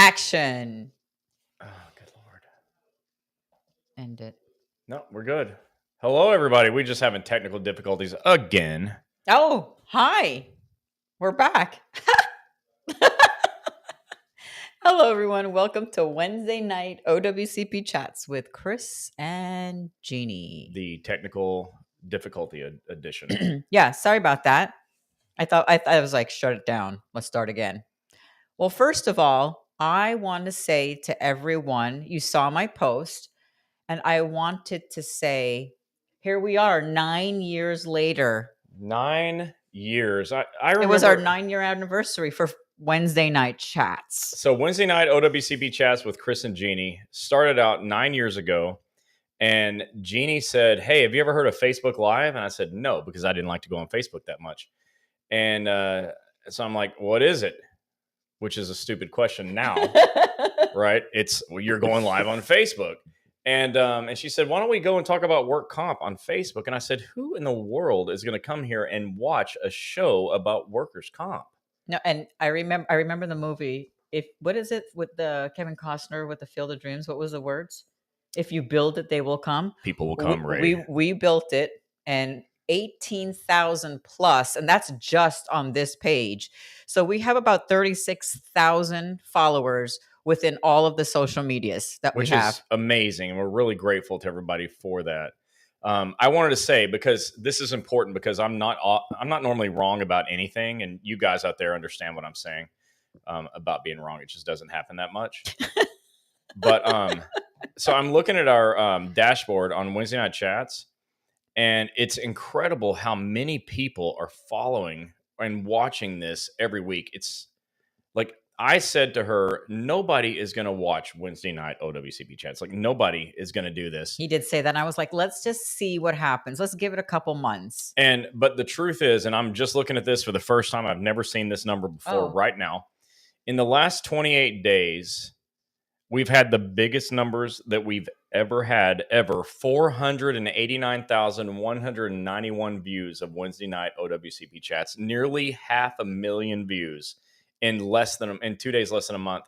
Action. Oh, good Lord. End it. No, we're good. Hello, everybody. We're just having technical difficulties again. Oh, hi. We're back. Hello, everyone. Welcome to Wednesday night OWCP chats with Chris and Gini. The technical difficulty edition. Yeah, sorry about that. I thought I was like, shut it down. Let's start again. Well, first of all, I want to say to everyone, you saw my post, and I wanted to say, here we are 9 years later. 9 years. I remember. It was our 9-year anniversary for Wednesday night chats. So Wednesday night OWCP chats with Chris and Gini started out 9 years ago. And Gini said, "Hey, have you ever heard of Facebook Live?" And I said, "No," because I didn't like to go on Facebook that much. And so I'm like, "What is it?" Which is a stupid question now, right? You're going live on Facebook. And she said, "Why don't we go and talk about work comp on Facebook?" And I said, "Who in the world is going to come here and watch a show about workers' comp?" No, and I remember the movie. What is it with the Kevin Costner with the Field of Dreams? What was the words? If you build it, they will come. People will come, Ray. We built it, and 18,000 plus, and that's just on this page. So we have about 36,000 followers within all of the social medias that we have. Which is amazing, and we're really grateful to everybody for that. I wanted to say, because this is important, because I'm not normally wrong about anything, and you guys out there understand what I'm saying about being wrong. It just doesn't happen that much. But so I'm looking at our dashboard on Wednesday night chats, and it's incredible how many people are following and watching this every week. It's like, I said to her, nobody is going to watch Wednesday night OWCP chats. Like, nobody is going to do this. He did say that. And I was like, let's just see what happens. Let's give it a couple months. But the truth is, and I'm just looking at this for the first time, I've never seen this number before right now. In the last 28 days, we've had the biggest numbers that we've ever had, 489,191 views of Wednesday night OWCP chats, nearly 500,000 views in 2 days, less than a month.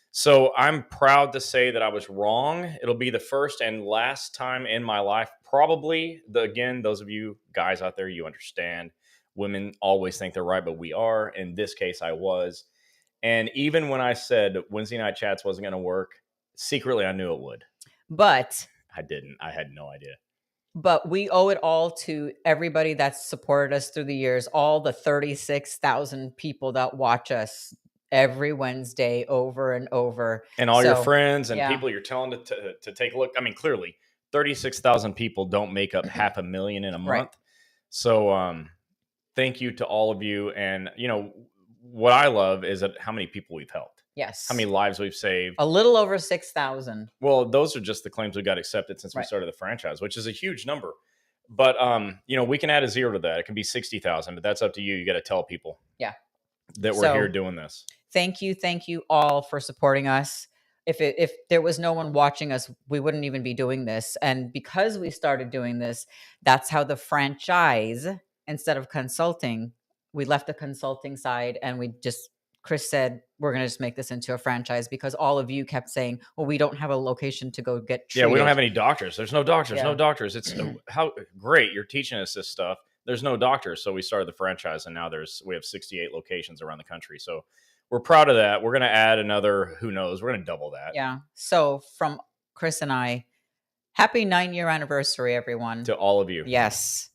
So I'm proud to say that I was wrong. It'll be the first and last time in my life. Probably, again, those of you guys out there, you understand. Women always think they're right, but we are. In this case, I was. And even when I said Wednesday night chats wasn't going to work, secretly I knew it would. But I didn't. I had no idea. But we owe it all to everybody that's supported us through the years, all the 36,000 people that watch us every Wednesday over and over. And all your friends and people you're telling to take a look. I mean, clearly, 36,000 people don't make up 500,000 in a month. Right. So thank you to all of you. And, what I love is how many people we've helped. Yes. How many lives we've saved. A little over 6,000. Well, those are just the claims we got accepted since we started the franchise, which is a huge number. But, we can add a zero to that. It can be 60,000, but that's up to you. You got to tell people that we're here doing this. Thank you all for supporting us. If there was no one watching us, we wouldn't even be doing this. And because we started doing this, that's how the franchise, instead of consulting, we left the consulting side, and Chris said, we're going to just make this into a franchise, because all of you kept saying, well, we don't have a location to go get treated. Yeah, we don't have any doctors. There's no doctors, no doctors. It's how great you're teaching us this stuff. There's no doctors. So we started the franchise, and now we have 68 locations around the country. So we're proud of that. We're going to add another, who knows, we're going to double that. Yeah. So from Chris and I, happy 9-year anniversary, everyone. To all of you. Yes.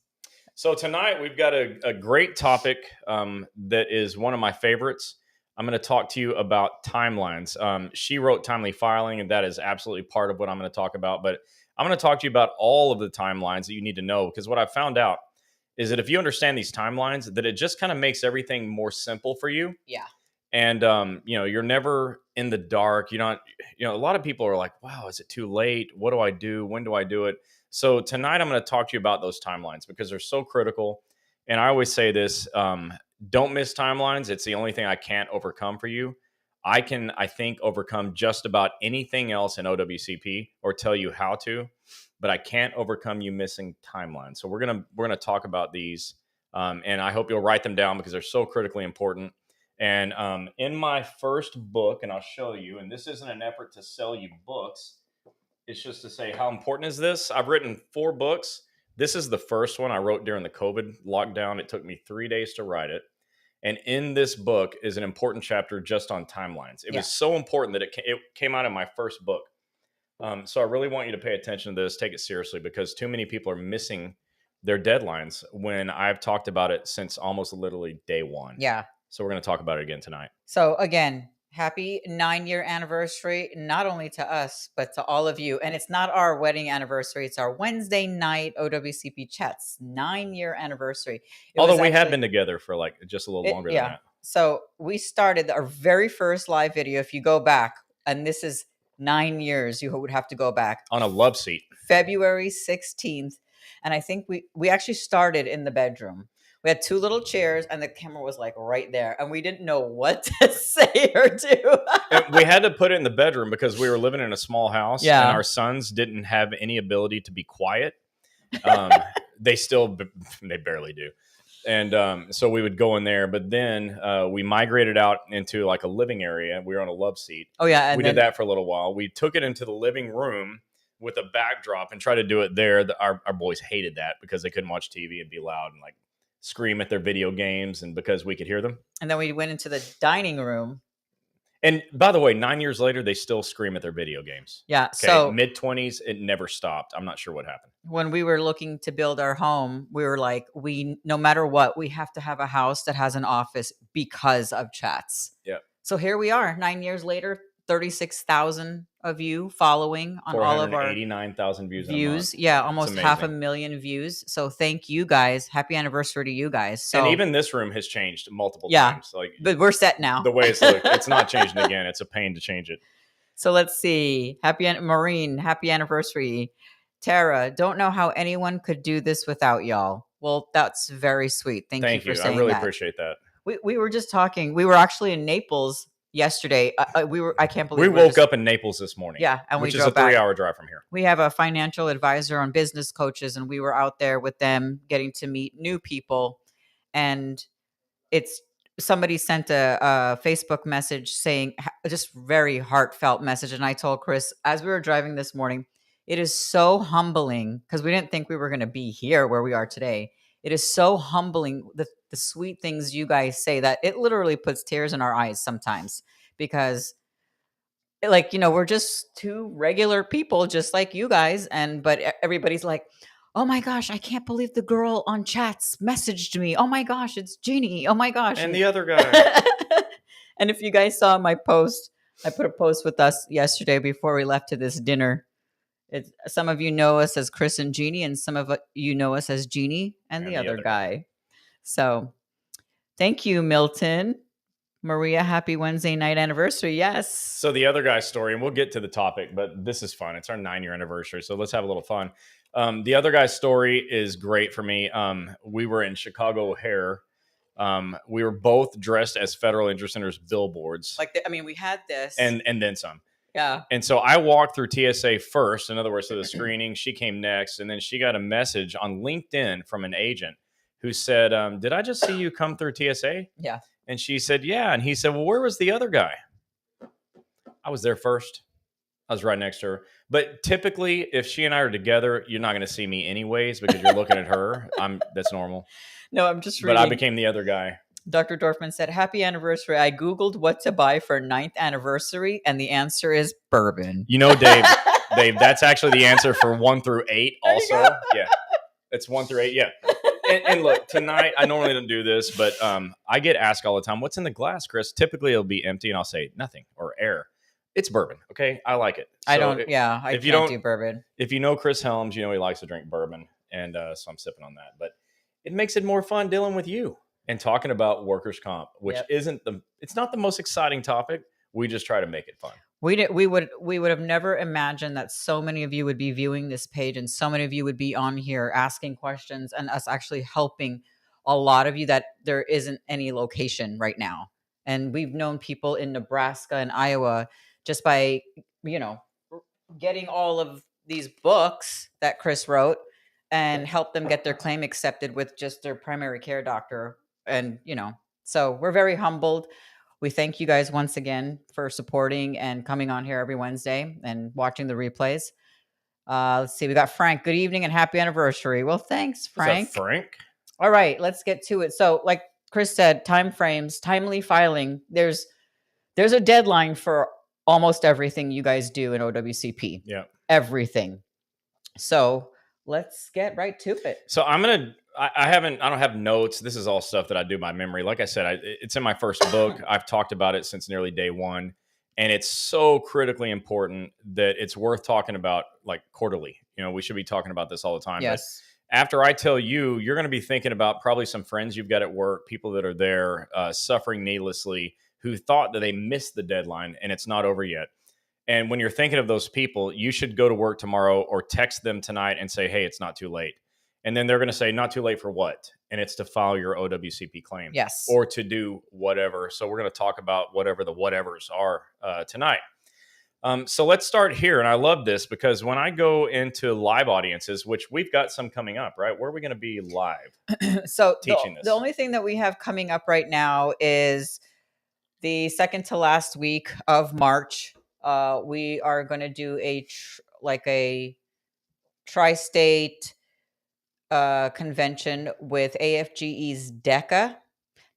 So tonight we've got a great topic that is one of my favorites. I'm going to talk to you about timelines. She wrote timely filing, and that is absolutely part of what I'm going to talk about. But I'm going to talk to you about all of the timelines that you need to know, because what I found out is that if you understand these timelines, that it just kind of makes everything more simple for you. Yeah. And, you're never in the dark. You're not, a lot of people are like, wow, is it too late? What do I do? When do I do it? So tonight I'm going to talk to you about those timelines, because they're so critical. And I always say this, don't miss timelines. It's the only thing I can't overcome for you. I can, I think, overcome just about anything else in OWCP or tell you how to, but I can't overcome you missing timelines. So we're going to talk about these. And I hope you'll write them down, because they're so critically important. And in my first book, and I'll show you, and this isn't an effort to sell you books, it's just to say how important is this. I've written 4 books. This is the first one I wrote during the COVID lockdown. It took me 3 days to write it. And in this book is an important chapter just on timelines. It was so important that it came out in my first book. So I really want you to pay attention to this, take it seriously, because too many people are missing their deadlines when I've talked about it since almost literally day one. Yeah. So we're going to talk about it again tonight. So again, happy 9-year anniversary, not only to us, but to all of you. And it's not our wedding anniversary. It's our Wednesday night OWCP chats 9-year anniversary. Although we have been together for like just a little longer than that. So we started our very first live video. If you go back, and this is 9 years, you would have to go back. On a love seat. February 16th. And I think we actually started in the bedroom. We had 2 little chairs and the camera was like right there. And we didn't know what to say or do. And we had to put it in the bedroom because we were living in a small house. Yeah. And our sons didn't have any ability to be quiet. They barely do. And so we would go in there. But then we migrated out into like a living area. We were on a love seat. Oh, yeah. And we did that for a little while. We took it into the living room with a backdrop and tried to do it there. Our boys hated that because they couldn't watch TV and be loud and like scream at their video games, and because we could hear them. And then we went into the dining room. And by the way, 9 years later, they still scream at their video games. Yeah. Okay? So mid-20s, it never stopped. I'm not sure what happened. When we were looking to build our home, we were like, no matter what, we have to have a house that has an office because of chats. Yeah. So here we are, 9 years later, 36,000 of you following on all of our 489,000 views. Yeah, almost 500,000 views. So thank you guys. Happy anniversary to you guys. So, and even this room has changed multiple times. But we're set now. The way it's looked, it's not changing again. It's a pain to change it. So let's see. Maureen, happy anniversary. Tara, don't know how anyone could do this without y'all. Well, that's very sweet. Thank you for saying that. I really appreciate that. We were just talking. We were actually in Naples yesterday. I can't believe we woke up in Naples this morning. Yeah, and which is a 3-hour drive from here. We have a financial advisor on business coaches, and we were out there with them, getting to meet new people. And somebody sent a Facebook message saying, just very heartfelt message. And I told Chris as we were driving this morning, it is so humbling because we didn't think we were going to be here where we are today. It is so humbling, the sweet things you guys say, that it literally puts tears in our eyes sometimes, because we're just 2 regular people just like you guys. But everybody's like, oh my gosh, I can't believe the girl on chats messaged me. Oh my gosh, it's Gini. Oh my gosh. And the other guy. And if you guys saw my post, I put a post with us yesterday before we left to this dinner. Some of you know us as Chris and Gini, and some of you know us as Gini and the other guy. So thank you, Milton. Maria, happy Wednesday night anniversary. Yes. So the other guy's story, and we'll get to the topic, but this is fun. It's our 9-year anniversary, so let's have a little fun. The other guy's story is great for me. We were in Chicago O'Hare. We were both dressed as Federal Interest Center's billboards. We had this. And then some. Yeah. And so I walked through TSA first, in other words, to the screening. She came next, and then she got a message on LinkedIn from an agent who said, did I just see you come through TSA? Yeah. And she said, yeah. And he said, well, where was the other guy? I was there first. I was right next to her. But typically, if she and I are together, you're not going to see me anyways because you're looking at her. That's normal. No, I'm just reading. But I became the other guy. Dr. Dorfman said, happy anniversary. I Googled what to buy for 9th anniversary, and the answer is bourbon. You know, Dave, that's actually the answer for 1 through 8 also. Yeah, it's 1 through 8. Yeah. And look, tonight, I normally don't do this, but I get asked all the time, what's in the glass, Chris? Typically, it'll be empty, and I'll say nothing or air. It's bourbon, okay? I like it. So I can't do bourbon. If you know Chris Helms, you know he likes to drink bourbon, and so I'm sipping on that. But it makes it more fun dealing with you and talking about workers' comp, which it's not the most exciting topic. We just try to make it fun. We would have never imagined that so many of you would be viewing this page, and so many of you would be on here asking questions, and us actually helping a lot of you that there isn't any location right now. And we've known people in Nebraska and Iowa just by, getting all of these books that Chris wrote and help them get their claim accepted with just their primary care doctor. And, So we're very humbled. We thank you guys once again for supporting and coming on here every Wednesday and watching the replays. Let's see. We got Frank. Good evening and happy anniversary. Well, thanks, What's up, Frank. Frank? All right, let's get to it. So, like Chris said, time frames, timely filing. There's a deadline for almost everything you guys do in OWCP. Yeah. Everything. So let's get right to it. So I don't have notes. This is all stuff that I do by memory. Like I said, it's in my first book. I've talked about it since nearly day one. And it's so critically important that it's worth talking about like quarterly. We should be talking about this all the time. Yes. But after I tell you, you're going to be thinking about probably some friends you've got at work, people that are there suffering needlessly, who thought that they missed the deadline and it's not over yet. And when you're thinking of those people, you should go to work tomorrow or text them tonight and say, hey, it's not too late. And then they're going to say, not too late for what? And it's to file your OWCP claim. Yes. Or to do whatever. So we're going to talk about whatever the whatevers are tonight. So let's start here. And I love this because when I go into live audiences, which we've got some coming up, right? Where are we going to be live? So teaching this? The only thing that we have coming up right now is the second to last week of March. We are going to do a tri-state convention with AFGE's DECA.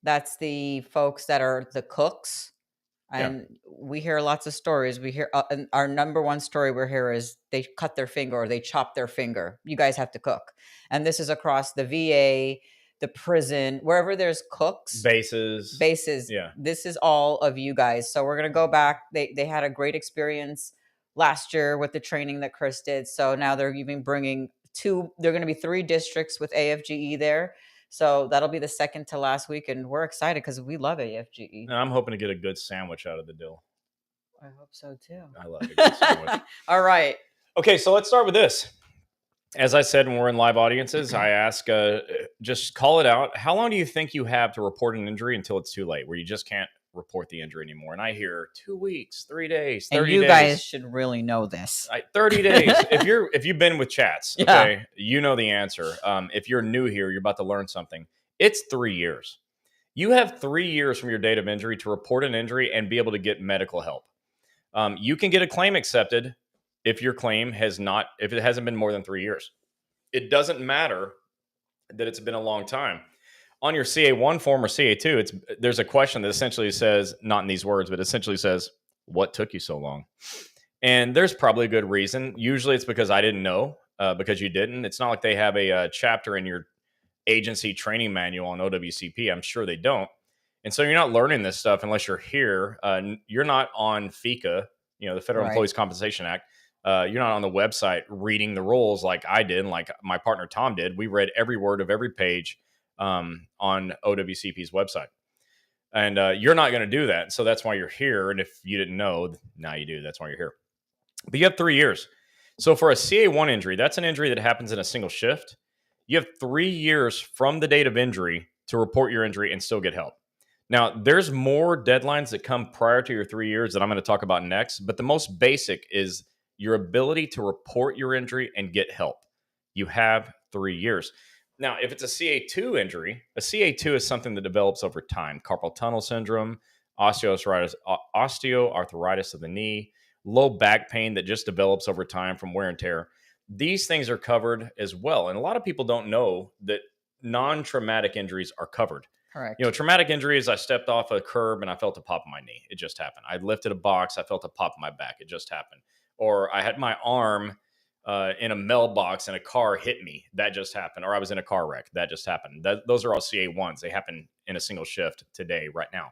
That's the folks that are the cooks. And we hear lots of stories. We hear our number one story we hear is they cut their finger or they chop their finger. You guys have to cook. And this is across the VA, the prison, wherever there's cooks. Bases. Yeah. This is all of you guys. So we're going to go back. They had a great experience last year with the training that Chris did. So now they're even bringing they're going to be 3 districts with AFGE there. So that'll be the second to last week. And we're excited because we love AFGE. And I'm hoping to get a good sandwich out of the deal. I hope so too. I love a good sandwich. All right. Okay, so let's start with this. As I said, when we're in live audiences, I ask, just call it out. How long do you think you have to report an injury until it's too late, where you just can't report the injury anymore? And I hear 2 weeks, 3 days, 30 days. And you guys should really know this. 30 days. If you've been with chats, okay, you know the answer. If you're new here, you're about to learn something. It's 3 years. You have 3 years from your date of injury to report an injury and be able to get medical help. You can get a claim accepted if your claim if it hasn't been more than 3 years. It doesn't matter that it's been a long time. On your CA1 form or CA2, there's a question that essentially says, not in these words, but essentially says, what took you so long? And there's probably a good reason. Usually it's because I didn't know, because you didn't. It's not like they have a chapter in your agency training manual on OWCP. I'm sure they don't. And so you're not learning this stuff unless you're here. You're not on FECA, the Federal Employees Compensation Act. You're not on the website reading the rules like I did, and like my partner Tom did. We read every word of every page on OWCP's website. And you're not going to do that. So that's why you're here. And if you didn't know, now you do. That's why you're here. But you have 3 years. So for a CA1 injury, that's an injury that happens in a single shift. You have 3 years from the date of injury to report your injury and still get help. Now, there's more deadlines that come prior to your 3 years that I'm going to talk about next. But the most basic is your ability to report your injury and get help. You have 3 years. Now, if it's a CA2 injury, a CA2 is something that develops over time. Carpal tunnel syndrome, osteoarthritis of the knee, low back pain that just develops over time from wear and tear. These things are covered as well. And a lot of people don't know that non-traumatic injuries are covered. Correct. Traumatic injuries, I stepped off a curb and I felt a pop in my knee. It just happened. I lifted a box. I felt a pop in my back. It just happened. Or I had my arm in a mailbox and a car hit me. That just happened. Or I was in a car wreck. That just happened. Those are all CA1s. They happen in a single shift today, right now.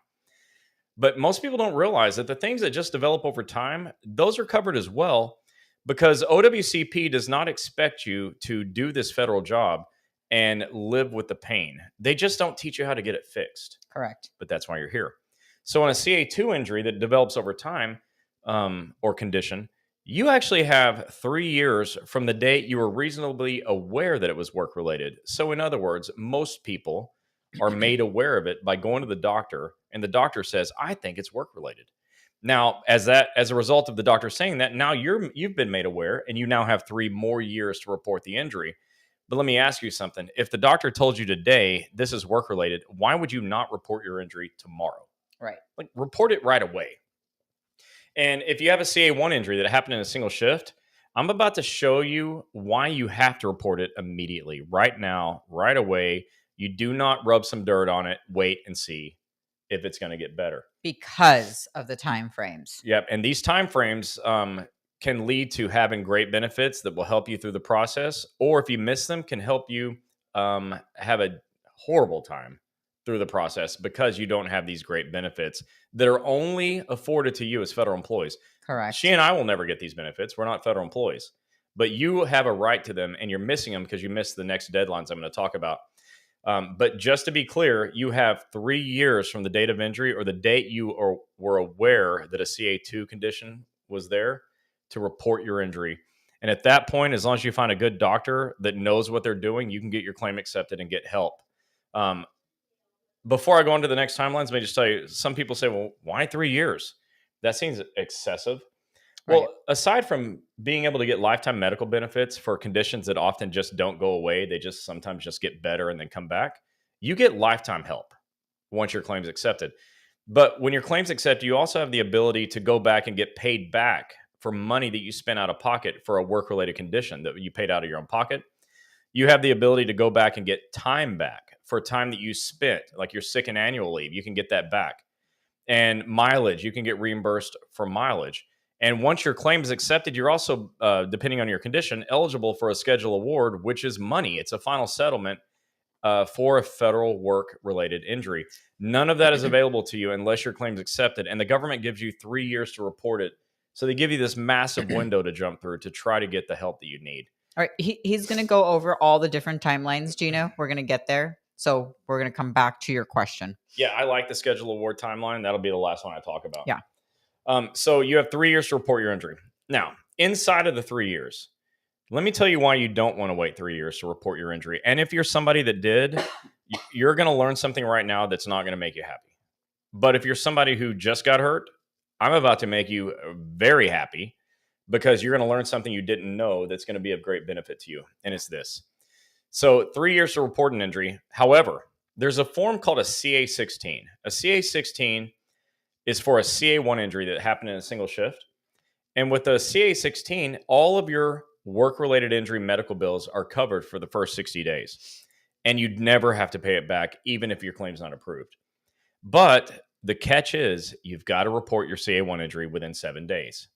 But most people don't realize that the things that just develop over time, those are covered as well, because OWCP does not expect you to do this federal job and live with the pain. They just don't teach you how to get it fixed. Correct. But that's why you're here. So on a CA2 injury that develops over time or condition, you actually have 3 years from the date you were reasonably aware that it was work-related. So in other words, most people are made aware of it by going to the doctor, and the doctor says, I think it's work-related. Now, as a result of the doctor saying that, now you've been made aware, and you now have 3 more years to report the injury. But let me ask you something. If the doctor told you today this is work related, why would you not report your injury tomorrow? Right. Like, report it right away. And if you have a CA1 injury that happened in a single shift, I'm about to show you why you have to report it immediately, right now, right away. You do not rub some dirt on it, wait and see if it's going to get better. Because of the time frames. Yep. And these time frames can lead to having great benefits that will help you through the process, or if you miss them, can help you have a horrible time through the process because you don't have these great benefits that are only afforded to you as federal employees. Correct. She and I will never get these benefits. We're not federal employees, but you have a right to them, and you're missing them because you missed the next deadlines I'm going to talk about. But just to be clear, you have 3 years from the date of injury or the date you were aware that a CA2 condition was there to report your injury. And at that point, as long as you find a good doctor that knows what they're doing, you can get your claim accepted and get help. Before I go on to the next timelines, let me just tell you, some people say, well, why 3 years? That seems excessive. Well, Right. aside from being able to get lifetime medical benefits for conditions that often just don't go away, they just sometimes just get better and then come back, you get lifetime help once your claim's accepted. But when your claim's accepted, you also have the ability to go back and get paid back for money that you spent out of pocket for a work-related condition that you paid out of your own pocket. You have the ability to go back and get time back for time that you spent, like your sick and annual leave. You can get that back. And mileage, you can get reimbursed for mileage. And once your claim is accepted, you're also, depending on your condition, eligible for a schedule award, which is money. It's a final settlement for a federal work-related injury. None of that is available to you unless your claim is accepted. And the government gives you 3 years to report it. So they give you this massive window to jump through to try to get the help that you need. All right. He's going to go over all the different timelines, Gino. We're going to get there. So we're going to come back to your question. Yeah, I like the schedule award timeline. That'll be the last one I talk about. Yeah. So you have 3 years to report your injury. Now, inside of the 3 years, let me tell you why you don't want to wait 3 years to report your injury. And if you're somebody that did, you're going to learn something right now that's not going to make you happy. But if you're somebody who just got hurt, I'm about to make you very happy because you're going to learn something you didn't know that's going to be of great benefit to you. And it's this. So 3 years to report an injury. However, there's a form called a CA16. A CA16 is for a CA1 injury that happened in a single shift. And with the CA16, all of your work-related injury medical bills are covered for the first 60 days. And you'd never have to pay it back, even if your claim's not approved. But the catch is you've got to report your CA1 injury within 7 days.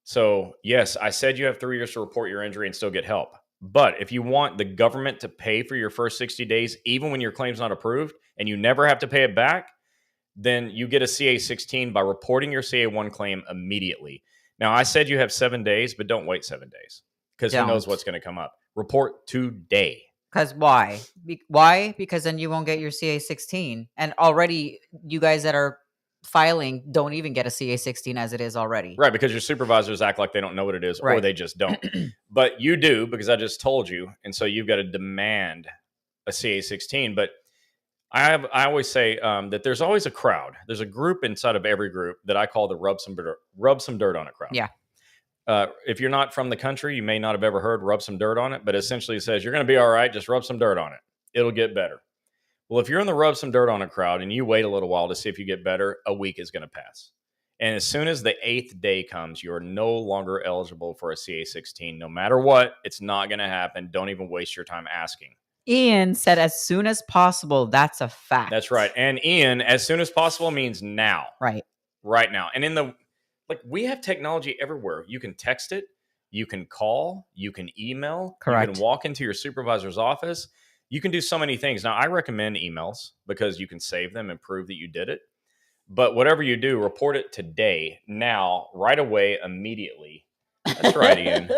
So, yes, I said you have 3 years to report your injury and still get help. But if you want the government to pay for your first 60 days, even when your claim's not approved, and you never have to pay it back, then you get a CA16 by reporting your CA1 claim immediately. Now, I said you have 7 days, but don't wait 7 days because who knows what's going to come up. Report today. Because why? Why? Because then you won't get your CA16. And already you guys that are filing don't even get a CA16 as it is already. Right, because your supervisors act like they don't know what it is, or they just don't. But you do, because I just told you, and so you've got to demand a CA16. But I always say that there's always a crowd. There's a group inside of every group that I call the rub some dirt on it crowd. Yeah. If you're not from the country, you may not have ever heard rub some dirt on it, but essentially it says you're going to be all right. Just rub some dirt on it. It'll get better. Well, if you're in the rub some dirt on a crowd and you wait a little while to see if you get better, a week is going to pass. And as soon as the 8th day comes, you're no longer eligible for a CA16. No matter what, it's not going to happen. Don't even waste your time asking. Ian said as soon as possible. That's a fact. That's right. And Ian, as soon as possible means now. Right. Right now. And we have technology everywhere. You can text it. You can call. You can email. Correct. You can walk into your supervisor's office. You can do so many things. Now, I recommend emails because you can save them and prove that you did it. But whatever you do, report it today, now, right away, immediately. That's right, Ian.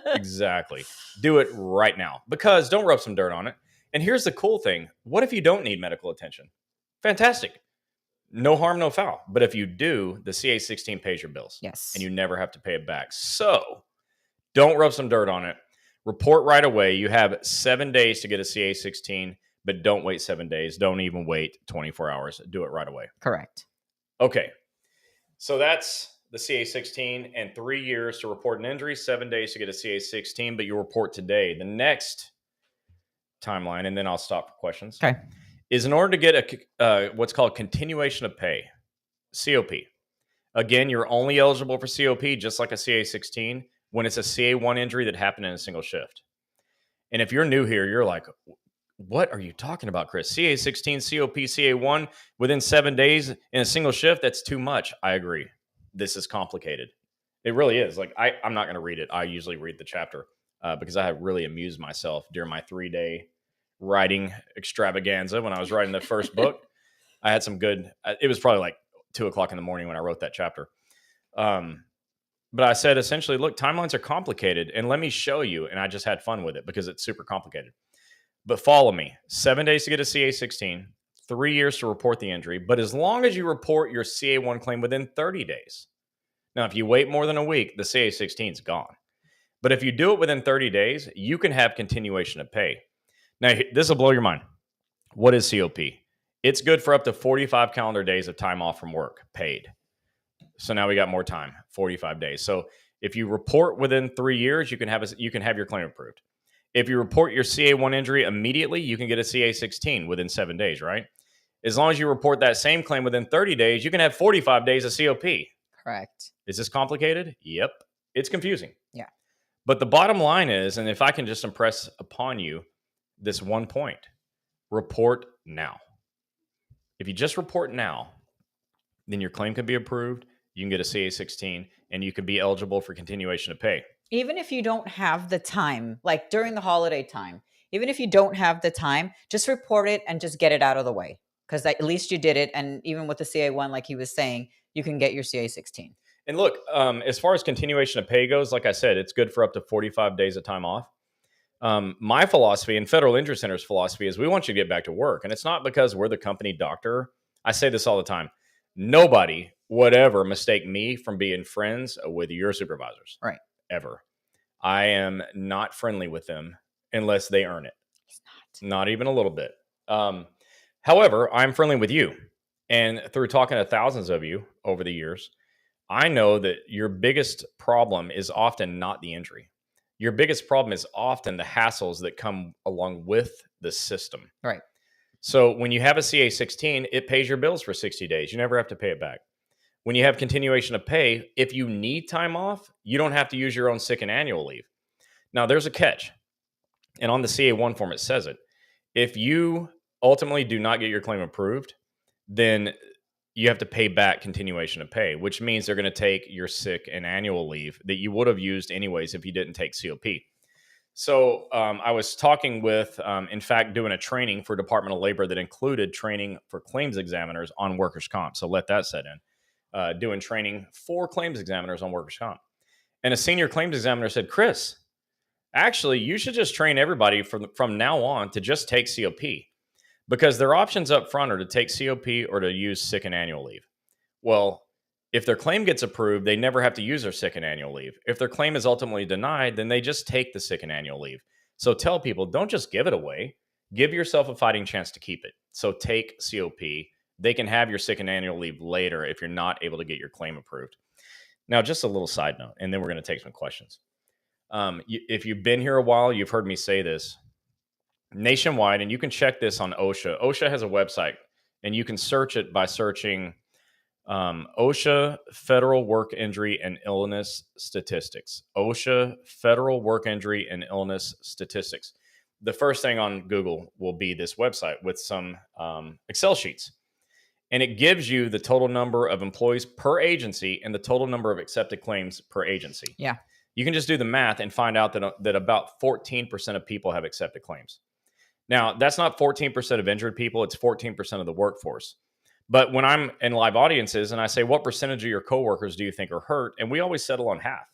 Exactly. Do it right now because don't rub some dirt on it. And here's the cool thing. What if you don't need medical attention? Fantastic. No harm, no foul. But if you do, the CA16 pays your bills. Yes. And you never have to pay it back. So don't rub some dirt on it. Report right away. You have 7 days to get a CA16, but don't wait 7 days. Don't even wait 24 hours. Do it right away. Correct. Okay. So that's the CA16 and 3 years to report an injury, 7 days to get a CA16, but you report today. The next timeline, and then I'll stop for questions. Okay. Is in order to get a what's called continuation of pay, COP. Again, you're only eligible for COP, just like a CA16, when it's a CA1 injury that happened in a single shift. And if you're new here, you're like, what are you talking about, Chris? CA16, COP, CA1 within 7 days in a single shift? That's too much. I agree. This is complicated. It really is. Like, I'm not going to read it. I usually read the chapter because I have really amused myself during my 3-day writing extravaganza when I was writing the first book. I had some good, it was probably like 2:00 in the morning when I wrote that chapter. But I said, essentially, look, timelines are complicated, and let me show you. And I just had fun with it because it's super complicated. But follow me. 7 days to get a CA16, 3 years to report the injury. But as long as you report your CA1 claim within 30 days. Now, if you wait more than a week, the CA16 is gone. But if you do it within 30 days, you can have continuation of pay. Now, this will blow your mind. What is COP? It's good for up to 45 calendar days of time off from work, paid. So now we got more time, 45 days. So if you report within 3 years, you can have your claim approved. If you report your CA1 injury immediately, you can get a CA16 within 7 days, right? As long as you report that same claim within 30 days, you can have 45 days of COP. Correct. Is this complicated? Yep. It's confusing. Yeah. But the bottom line is, and if I can just impress upon you this one point, report now. If you just report now, then your claim can be approved. You can get a CA16, and you can be eligible for continuation of pay. Even if you don't have the time, like during the holiday time, even if you don't have the time, just report it and just get it out of the way. Because at least you did it. And even with the CA1, like he was saying, you can get your CA16. And look, as far as continuation of pay goes, like I said, it's good for up to 45 days of time off. My philosophy and Federal Injury Center's philosophy is we want you to get back to work. And it's not because we're the company doctor. I say this all the time. Nobody would ever mistake me from being friends with your supervisors. Right. Ever. I am not friendly with them unless they earn it. He's not. Not even a little bit. However, I'm friendly with you. And through talking to thousands of you over the years, I know that your biggest problem is often not the injury. Your biggest problem is often the hassles that come along with the system. Right. So when you have a CA16, it pays your bills for 60 days. You never have to pay it back. When you have continuation of pay, if you need time off, you don't have to use your own sick and annual leave. Now, there's a catch. And on the CA1 form, it says it. If you ultimately do not get your claim approved, then you have to pay back continuation of pay, which means they're going to take your sick and annual leave that you would have used anyways if you didn't take COP. So I was talking with, in fact, doing a training for Department of Labor that included training for claims examiners on workers' comp. So let that set in. Doing training for claims examiners on workers' comp. And a senior claims examiner said, Chris, actually, you should just train everybody from now on to just take COP because their options up front are to take COP or to use sick and annual leave. Well, if their claim gets approved, they never have to use their sick and annual leave. If their claim is ultimately denied, then they just take the sick and annual leave. So tell people, don't just give it away. Give yourself a fighting chance to keep it. So take COP. They can have your sick and annual leave later if you're not able to get your claim approved. Now, just a little side note, and then we're going to take some questions. If you've been here a while, you've heard me say this. Nationwide, and you can check this on OSHA. OSHA has a website, and you can search it by searching OSHA Federal Work Injury and Illness Statistics. OSHA Federal Work Injury and Illness Statistics. The first thing on Google will be this website with some Excel sheets. And it gives you the total number of employees per agency and the total number of accepted claims per agency. Yeah. You can just do the math and find out that about 14% of people have accepted claims. Now, that's not 14% of injured people. It's 14% of the workforce. But when I'm in live audiences and I say, what percentage of your coworkers do you think are hurt? And we always settle on half.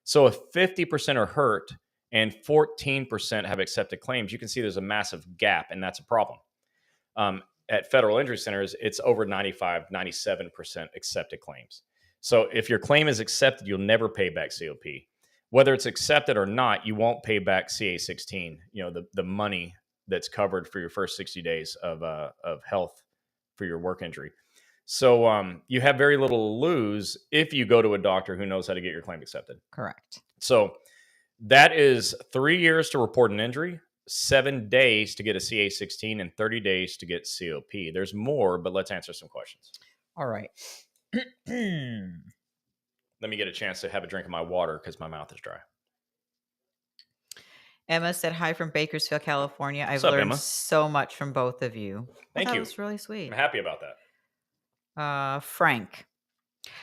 So if 50% are hurt and 14% have accepted claims, you can see there's a massive gap, and that's a problem. At Federal Injury Centers, it's over 95, 97% accepted claims. So if your claim is accepted, you'll never pay back COP. Whether it's accepted or not, you won't pay back CA16, the money that's covered for your first 60 days of health for your work injury. So you have very little to lose if you go to a doctor who knows how to get your claim accepted. Correct. So that is 3 years to report an injury, 7 days to get a CA-16 and 30 days to get COP. There's more, but let's answer some questions. All right. Let me get a chance to have a drink of my water because my mouth is dry. Emma said hi from Bakersfield, California. I've What's up, learned Emma? so much from both of you. Thank That you. was really sweet. I'm happy about that. Frank,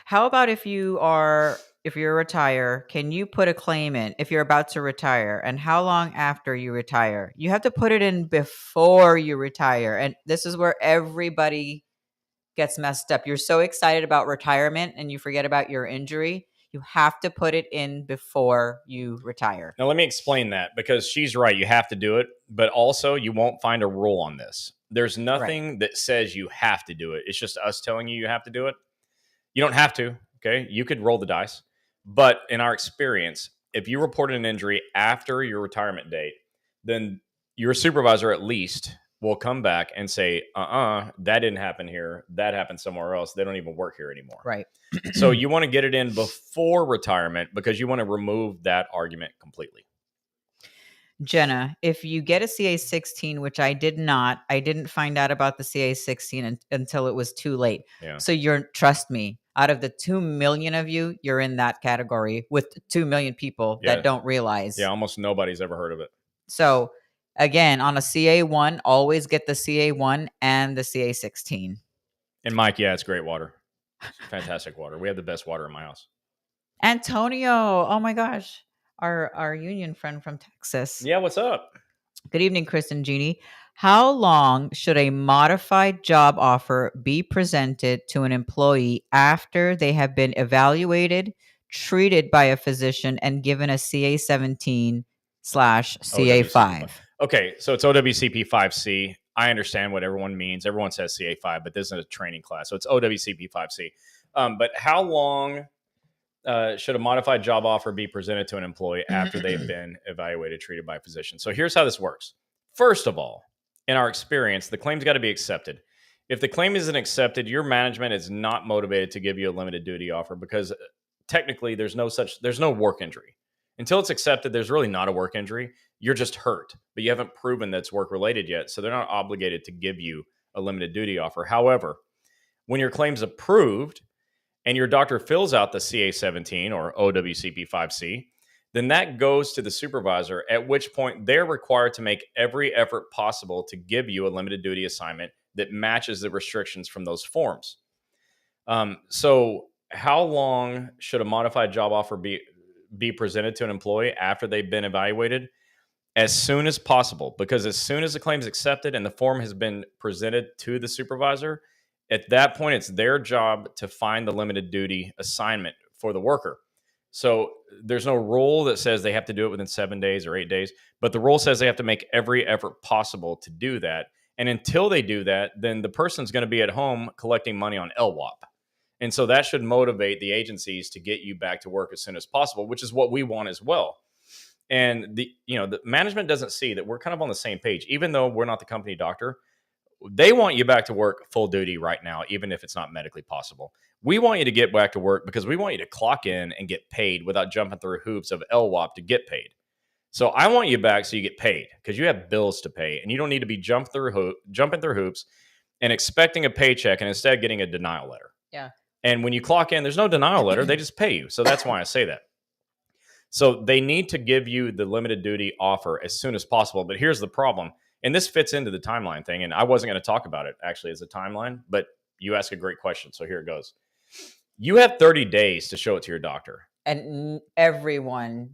how about if you're a retire, can you put a claim in if you're about to retire? And how long after you retire? You have to put it in before you retire. And this is where everybody gets messed up. You're so excited about retirement and you forget about your injury. You have to put it in before you retire. Now, let me explain that because she's right. You have to do it, but also you won't find a rule on this. There's nothing that says you have to do it. It's just us telling you have to do it. You don't have to, okay? You could roll the dice. But in our experience, if you reported an injury after your retirement date, then your supervisor at least will come back and say, that didn't happen here. That happened somewhere else. They don't even work here anymore. Right. So you want to get it in before retirement because you want to remove that argument completely. Jenna, if you get a CA-16, which I did not, I didn't find out about the CA-16 until it was too late. Yeah. So trust me, out of the 2 million of you, you're in that category with 2 million people that don't realize. Yeah, almost nobody's ever heard of it. So again, on a CA1, always get the CA1 and the CA-16. And Mike, yeah, it's great water. It's fantastic water. We have the best water in my house. Antonio, oh my gosh, our union friend from Texas. Yeah, what's up? Good evening, Chris and Gini. How long should a modified job offer be presented to an employee after they have been evaluated, treated by a physician, and given a CA-17/CA5? OWCP. Okay, so it's OWCP 5C. I understand what everyone means. Everyone says CA5, but this is a training class, so it's OWCP 5C. But how long should a modified job offer be presented to an employee after they've been evaluated, treated by a physician? So here's how this works. First of all, in our experience, the claim's got to be accepted. If the claim isn't accepted, your management is not motivated to give you a limited duty offer because technically there's no work injury. Until it's accepted, there's really not a work injury. You're just hurt, but you haven't proven that's work related yet. So they're not obligated to give you a limited duty offer. However, when your claim's approved, and your doctor fills out the CA-17 or OWCP 5C, then that goes to the supervisor, at which point they're required to make every effort possible to give you a limited duty assignment that matches the restrictions from those forms. So how long should a modified job offer be presented to an employee after they've been evaluated? As soon as possible, because as soon as the claim is accepted and the form has been presented to the supervisor, at that point, it's their job to find the limited duty assignment for the worker. So there's no rule that says they have to do it within 7 days or 8 days, but the rule says they have to make every effort possible to do that. And until they do that, then the person's going to be at home collecting money on LWOP. And so that should motivate the agencies to get you back to work as soon as possible, which is what we want as well. And the management doesn't see that we're kind of on the same page, even though we're not the company doctor. They want you back to work full duty right now, even if it's not medically possible. We want you to get back to work because we want you to clock in and get paid without jumping through hoops of LWOP to get paid. So I want you back so you get paid because you have bills to pay and you don't need to be jumping through hoops and expecting a paycheck and instead getting a denial letter. Yeah. And when you clock in, there's no denial letter. They just pay you. So that's why I say that. So they need to give you the limited duty offer as soon as possible. But here's the problem. And this fits into the timeline thing. And I wasn't going to talk about it actually as a timeline, but you ask a great question. So here it goes. You have 30 days to show it to your doctor. And everyone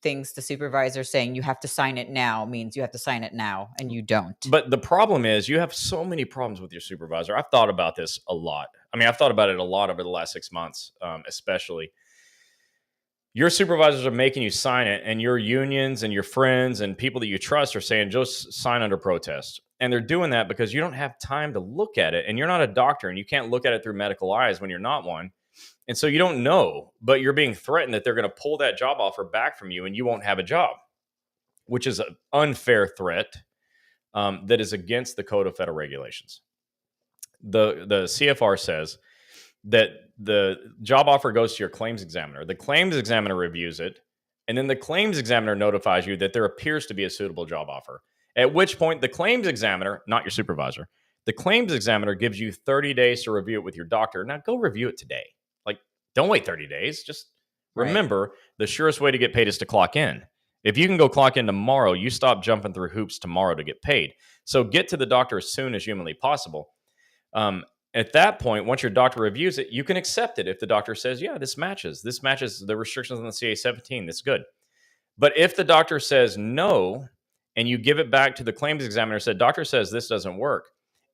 thinks the supervisor saying you have to sign it now means you have to sign it now, and you don't. But the problem is you have so many problems with your supervisor. I've thought about this a lot. I mean, I've thought about it a lot over the last 6 months, especially. Your supervisors are making you sign it, and your unions and your friends and people that you trust are saying, just sign under protest. And they're doing that because you don't have time to look at it, and you're not a doctor, and you can't look at it through medical eyes when you're not one. And so you don't know, but you're being threatened that they're going to pull that job offer back from you and you won't have a job, which is an unfair threat that is against the Code of Federal Regulations. The CFR says that the job offer goes to your claims examiner. The claims examiner reviews it, And then the claims examiner notifies you that there appears to be a suitable job offer. At which point the claims examiner, not your supervisor, the claims examiner gives you 30 days to review it with your doctor. Now go review it today. Like, don't wait 30 days. Just remember, the surest way to get paid is to clock in. If you can go clock in tomorrow, you stop jumping through hoops tomorrow to get paid. So get to the doctor as soon as humanly possible. At that point, once your doctor reviews it, you can accept it. If the doctor says, yeah, this matches the restrictions on the CA-17, that's good. But if the doctor says no, and you give it back to the claims examiner, said, doctor says this doesn't work.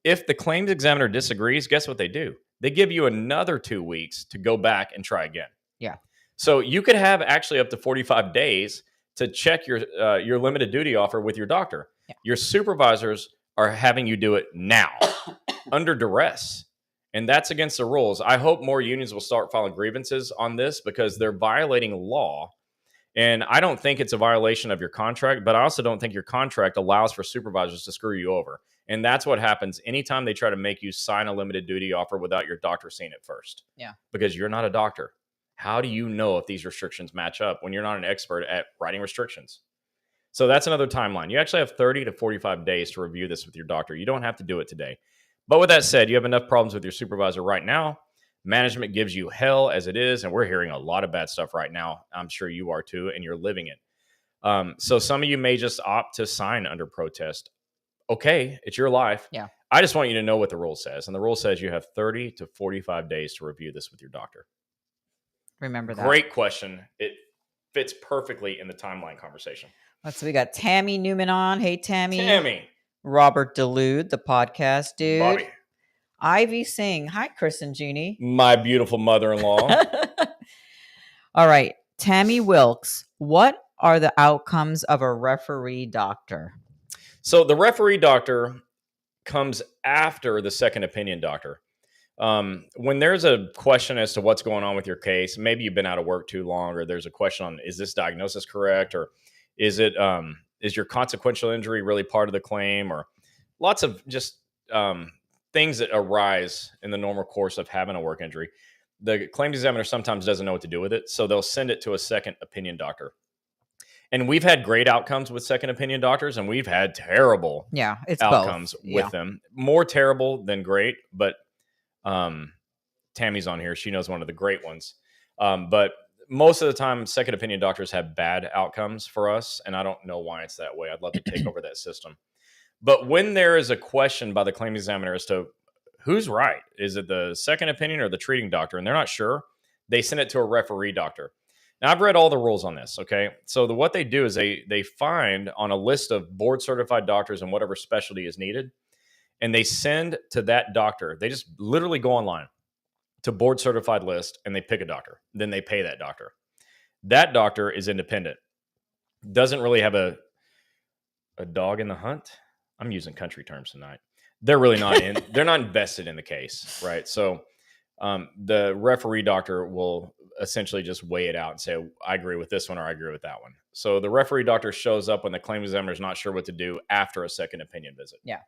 If the claims examiner disagrees, guess what they do? They give you another 2 weeks to go back and try again. Yeah. So you could have actually up to 45 days to check your limited duty offer with your doctor. Yeah. Your supervisors are having you do it now under duress. And that's against the rules. I hope more unions will start filing grievances on this because they're violating law. And I don't think it's a violation of your contract, but I also don't think your contract allows for supervisors to screw you over. And that's what happens anytime they try to make you sign a limited duty offer without your doctor seeing it first. Yeah. Because you're not a doctor. How do you know if these restrictions match up when you're not an expert at writing restrictions? So that's another timeline. You actually have 30 to 45 days to review this with your doctor. You don't have to do it today. But with that said, you have enough problems with your supervisor right now. Management gives you hell as it is, and we're hearing a lot of bad stuff right now. I'm sure you are too, and you're living it. So some of you may just opt to sign under protest. Okay, it's your life. Yeah. I just want you to know what the rule says. And the rule says you have 30 to 45 days to review this with your doctor. Remember that. Great question. It fits perfectly in the timeline conversation. So we got Tammy Newman on. Hey, Tammy. Tammy. Robert Delude, the podcast dude. Bobby. Ivy Singh. Hi, Chris and Gini. My beautiful mother-in-law. All right. Tammy Wilkes. What are the outcomes of a referee doctor? So the referee doctor comes after the second opinion doctor. When there's a question as to what's going on with your case, maybe you've been out of work too long, or there's a question on, is this diagnosis correct? Or is your consequential injury really part of the claim? Or lots of just things that arise in the normal course of having a work injury. The claims examiner sometimes doesn't know what to do with it, so they'll send it to a second opinion doctor. And we've had great outcomes with second opinion doctors, and we've had terrible outcomes with them. More terrible than great, but Tammy's on here. She knows one of the great ones. But most of the time, second opinion doctors have bad outcomes for us, and I don't know why it's that way. I'd love to take over that system. But when there is a question by the claim examiner as to who's right, is it the second opinion or the treating doctor, and they're not sure, they send it to a referee doctor. Now, I've read all the rules on this, okay? So what they do is they find on a list of board-certified doctors and whatever specialty is needed, and they send to that doctor. They just literally go online to board-certified list, and they pick a doctor. Then they pay that doctor. That doctor is independent. Doesn't really have a dog in the hunt. I'm using country terms tonight. They're really not they're not invested in the case, right? So the referee doctor will essentially just weigh it out and say, I agree with this one or I agree with that one. So the referee doctor shows up when the claim examiner is not sure what to do after a second opinion visit. Yeah.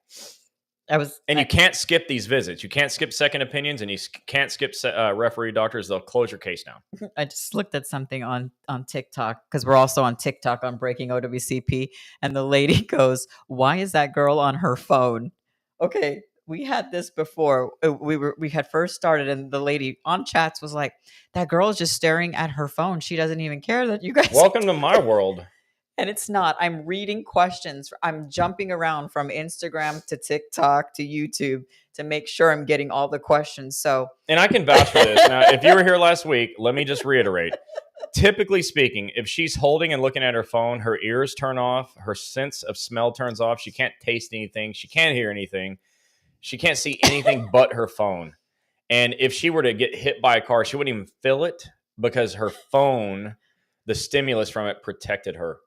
You can't skip these visits. You can't skip second opinions, and you can't skip referee doctors. They'll close your case down. I just looked at something on TikTok, because we're also on TikTok on Breaking OWCP, and the lady goes, "Why is that girl on her phone?" Okay, we had this before. We had first started, and the lady on chats was like, "That girl is just staring at her phone. She doesn't even care that you guys." Welcome to my world. And it's not. I'm reading questions. I'm jumping around from Instagram to TikTok to YouTube to make sure I'm getting all the questions. And I can vouch for this. Now, if you were here last week, let me just reiterate. Typically speaking, if she's holding and looking at her phone, her ears turn off, her sense of smell turns off. She can't taste anything. She can't hear anything. She can't see anything but her phone. And if she were to get hit by a car, she wouldn't even feel it because her phone, the stimulus from it, protected her.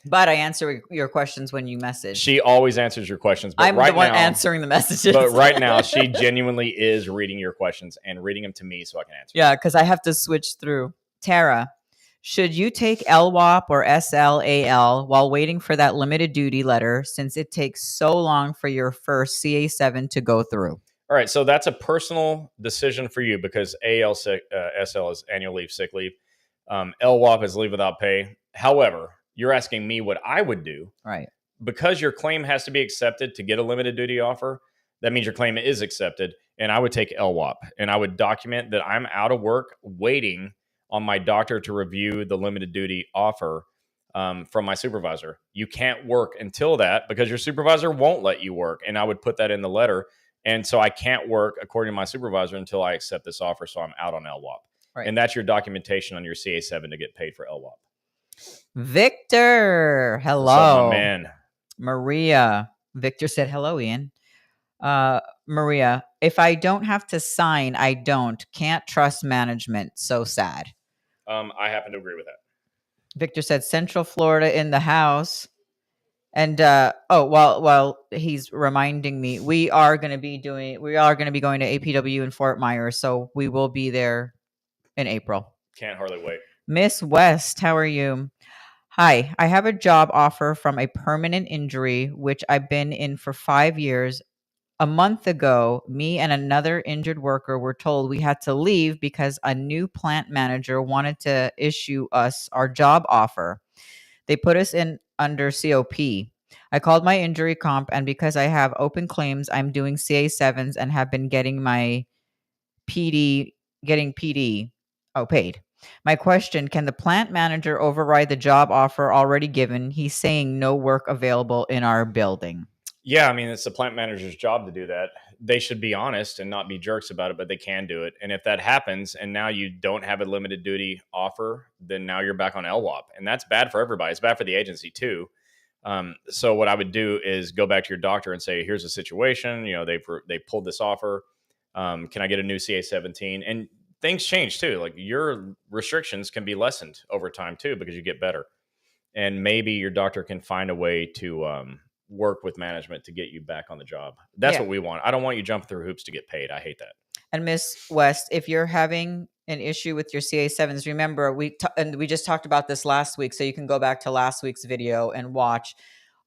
But I answer your questions when you message. She always answers your questions. But I'm the one answering the messages. But right now, she genuinely is reading your questions and reading them to me so I can answer. Yeah, because I have to switch through. Tara, should you take LWOP or SLAL while waiting for that limited duty letter, since it takes so long for your first CA7 to go through? All right, so that's a personal decision for you because SL is annual leave, sick leave. LWOP is leave without pay. However, you're asking me what I would do. Right. Because your claim has to be accepted to get a limited duty offer, that means your claim is accepted. And I would take LWOP and I would document that I'm out of work waiting on my doctor to review the limited duty offer from my supervisor. You can't work until that because your supervisor won't let you work. And I would put that in the letter. And so I can't work according to my supervisor until I accept this offer. So I'm out on LWOP. Right. And that's your documentation on your CA7 to get paid for LWOP. Victor, hello. What's up, my man? Maria. Victor said, hello, Ian. Maria, if I don't have to sign, I don't. Can't trust management. So sad. I happen to agree with that. Victor said, Central Florida in the house. And while he's reminding me, we are going to be going to APW in Fort Myers, so we will be there in April. Can't hardly wait. Miss West, how are you? Hi, I have a job offer from a permanent injury, which I've been in for 5 years. A month ago, me and another injured worker were told we had to leave because a new plant manager wanted to issue us our job offer. They put us in under COP. I called my injury comp, and because I have open claims, I'm doing CA7s and have been getting my PD, paid. My question, can the plant manager override the job offer already given? He's saying no work available in our building. Yeah, I mean, it's the plant manager's job to do that. They should be honest and not be jerks about it, but they can do it. And if that happens and now you don't have a limited duty offer, then now you're back on LWOP. And that's bad for everybody. It's bad for the agency too. So what I would do is go back to your doctor and say, here's the situation. You know, they pulled this offer. Can I get a new CA17? And things change too. Like your restrictions can be lessened over time too, because you get better. And maybe your doctor can find a way to work with management to get you back on the job. That's what we want. I don't want you jumping through hoops to get paid. I hate that. And Miss West, if you're having an issue with your CA7s, remember and we just talked about this last week, so you can go back to last week's video and watch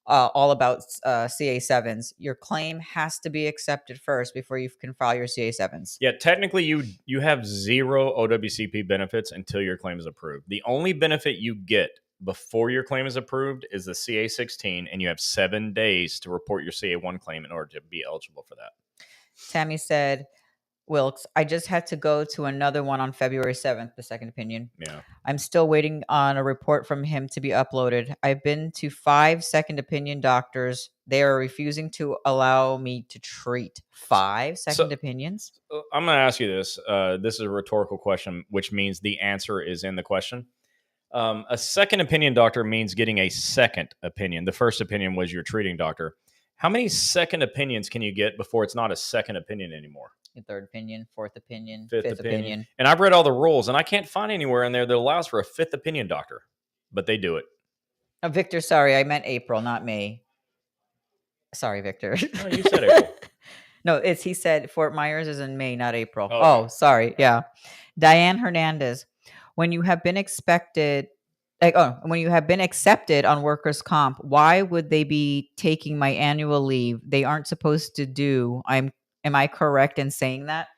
all about CA7s. Your claim has to be accepted first before you can file your CA7s. Yeah, technically you have 0 OWCP benefits until your claim is approved. The only benefit you get before your claim is approved is the CA16, and you have 7 days to report your CA1 claim in order to be eligible for that. Tammy said, Wilkes, I just had to go to another one on February 7th, the second opinion. Yeah. I'm still waiting on a report from him to be uploaded. I've been to 5 second opinion doctors. They are refusing to allow me to treat. 5 second opinions? I'm going to ask you this. This is a rhetorical question, which means the answer is in the question. A second opinion doctor means getting a second opinion. The first opinion was your treating doctor. How many second opinions can you get before it's not a second opinion anymore? Your third opinion, fourth opinion, fifth opinion. And I've read all the rules, and I can't find anywhere in there that allows for a fifth opinion doctor, but they do it. Oh, Victor, sorry, I meant April, not May. Sorry, Victor. No, you said April. No, he said Fort Myers is in May, not April. Okay. Oh, sorry. Yeah. Diane Hernandez. When you have been accepted on workers' comp, why would they be taking my annual leave? They aren't supposed to do. Am I correct in saying that?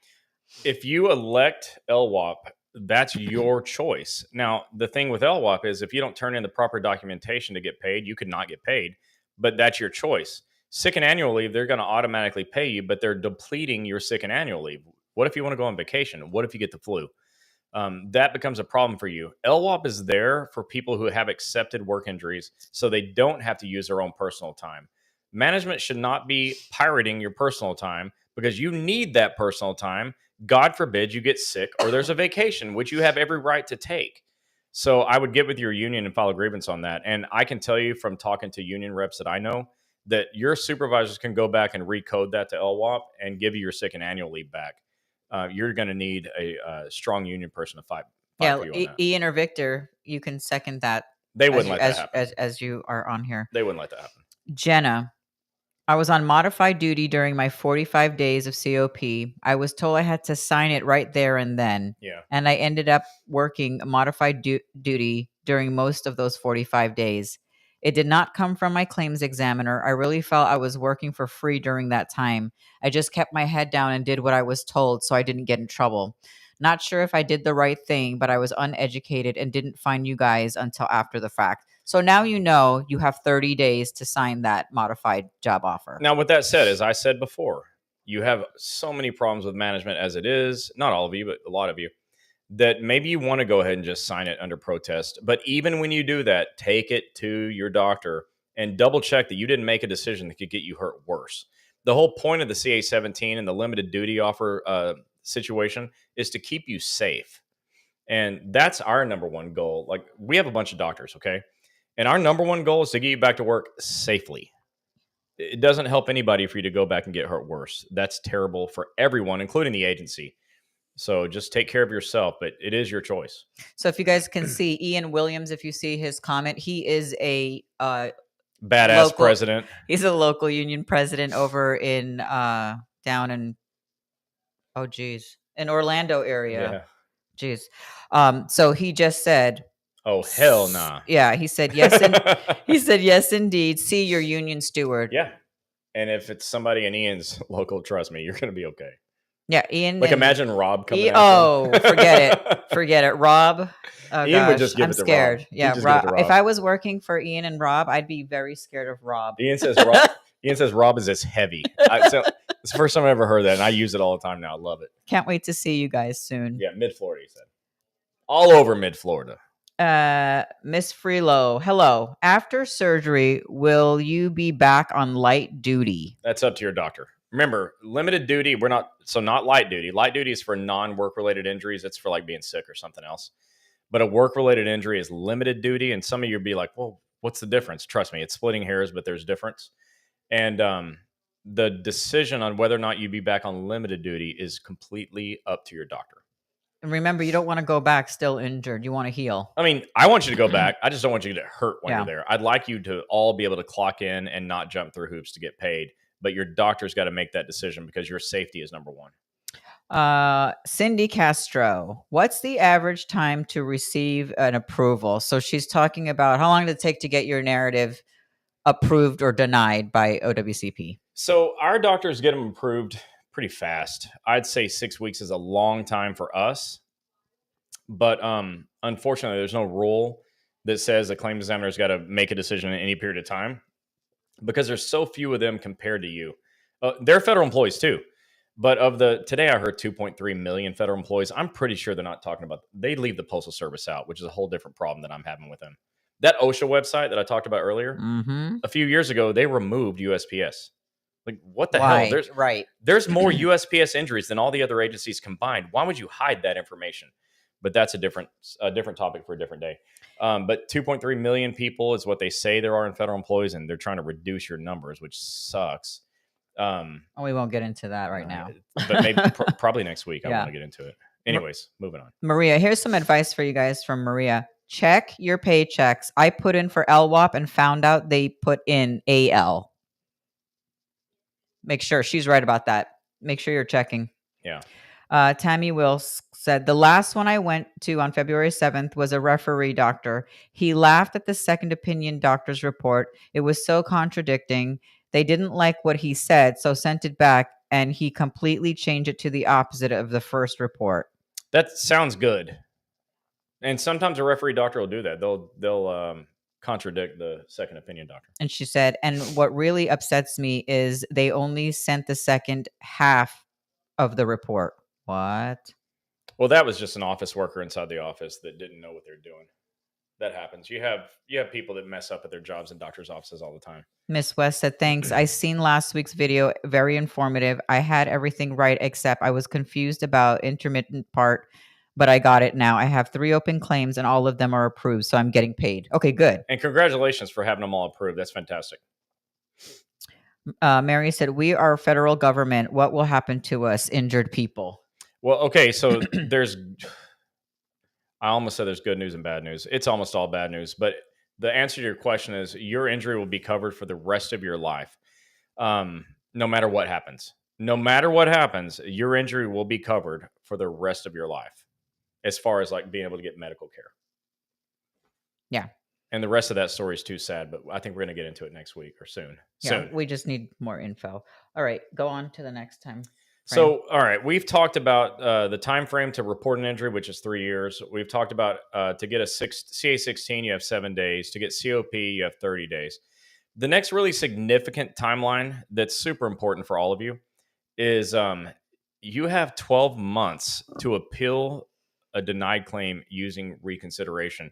If you elect LWOP, that's your choice. Now, the thing with LWOP is if you don't turn in the proper documentation to get paid, you could not get paid, but that's your choice. Sick and annual leave, they're going to automatically pay you, but they're depleting your sick and annual leave. What if you want to go on vacation? What if you get the flu? That becomes a problem for you. LWOP is there for people who have accepted work injuries so they don't have to use their own personal time. Management should not be pirating your personal time because you need that personal time. God forbid you get sick or there's a vacation, which you have every right to take. So I would get with your union and file a grievance on that. And I can tell you from talking to union reps that I know that your supervisors can go back and recode that to LWOP and give you your sick and annual leave back. You're going to need a strong union person to fight for you on that. Ian or Victor, you can second that. They wouldn't let that happen. As you are on here. They wouldn't let that happen. Jenna, I was on modified duty during my 45 days of COP. I was told I had to sign it right there and then. Yeah. And I ended up working modified duty during most of those 45 days. It did not come from my claims examiner. I really felt I was working for free during that time. I just kept my head down and did what I was told, so I didn't get in trouble. Not sure if I did the right thing, but I was uneducated and didn't find you guys until after the fact. So now you know you have 30 days to sign that modified job offer. Now, with that said, as I said before, you have so many problems with management as it is. Not all of you, but a lot of you. That maybe you want to go ahead and just sign it under protest. But even when you do that, take it to your doctor and double check that you didn't make a decision that could get you hurt worse. The whole point of the CA-17 and the limited duty offer situation is to keep you safe. And that's our number one goal. Like, we have a bunch of doctors, okay? And our number one goal is to get you back to work safely. It doesn't help anybody for you to go back and get hurt worse. That's terrible for everyone, including the agency. So just take care of yourself, but it is your choice. So if you guys can see Ian Williams, if you see his comment, he is a Badass president. He's a local union president over in down in in Orlando area. Yeah. Geez. So he just said, oh, hell nah. Yeah, he said yes. He said yes, indeed. See your union steward. Yeah. And if it's somebody in Ian's local, trust me, you're going to be okay. Yeah, Ian. Like, imagine Rob coming out. Oh, forget it. Rob. Oh, Ian would just give it to scared. Rob. Yeah, Rob. If I was working for Ian and Rob, I'd be very scared of Rob. Ian says Rob is as heavy. So it's the first time I ever heard that, and I use it all the time now. I love it. Can't wait to see you guys soon. Yeah, mid-Florida, he said. All over mid-Florida. Miss Freelo, hello. After surgery, will you be back on light duty? That's up to your doctor. Remember, limited duty, not light duty. Light duty is for non-work related injuries. It's for like being sick or something else. But a work related injury is limited duty. And some of you would be like, well, what's the difference? Trust me, it's splitting hairs, but there's difference. And the decision on whether or not you be back on limited duty is completely up to your doctor. And remember, you don't want to go back still injured. You want to heal. I mean, I want you to go back. I just don't want you to get hurt when you're there. I'd like you to all be able to clock in and not jump through hoops to get paid. But your doctor's got to make that decision because your safety is number one. Cindy Castro, what's the average time to receive an approval? So she's talking about how long did it take to get your narrative approved or denied by OWCP? So our doctors get them approved pretty fast. I'd say 6 weeks is a long time for us. But unfortunately, there's no rule that says a claim examiner's got to make a decision in any period of time, because there's so few of them compared to you. They're federal employees too. But today I heard 2.3 million federal employees. I'm pretty sure they're not talking about, they leave the Postal Service out, which is a whole different problem that I'm having with them. That OSHA website that I talked about earlier, a few years ago, they removed USPS. Like, what the hell? There's more USPS injuries than all the other agencies combined. Why would you hide that information? But that's a different topic for a different day. But 2.3 million people is what they say there are in federal employees, and they're trying to reduce your numbers, which sucks. We won't get into that right now. But maybe probably next week I want to get into it. Anyways, moving on. Maria, here's some advice for you guys from Maria. Check your paychecks. I put in for LWAP and found out they put in AL. Make sure she's right about that. Make sure you're checking. Yeah. Tammy Wills said, the last one I went to on February 7th was a referee doctor. He laughed at the second opinion doctor's report. It was so contradicting. They didn't like what he said, so sent it back, and he completely changed it to the opposite of the first report. That sounds good. And sometimes a referee doctor will do that. They'll contradict the second opinion doctor. And she said, and what really upsets me is they only sent the second half of the report. What? Well, that was just an office worker inside the office that didn't know what they're doing. That happens. You have people that mess up at their jobs in doctors' offices all the time. Miss West said, thanks. I seen last week's video. Very informative. I had everything right, except I was confused about intermittent part, but I got it now. I have 3 open claims and all of them are approved, so I'm getting paid. Okay, good. And congratulations for having them all approved. That's fantastic. Mary said, we are federal government. What will happen to us injured people? Well, okay, so I almost said there's good news and bad news. It's almost all bad news, but the answer to your question is your injury will be covered for the rest of your life. No matter what happens. No matter what happens, your injury will be covered for the rest of your life, as far as like being able to get medical care. Yeah. And the rest of that story is too sad, but I think we're going to get into it next week or soon. Yeah, we just need more info. All right, go on to the next time. frame. So, all right, we've talked about the time frame to report an injury, which is 3 years. We've talked about to get a CA16, you have 7 days. To get COP, you have 30 days. The next really significant timeline that's super important for all of you is you have 12 months to appeal a denied claim using reconsideration.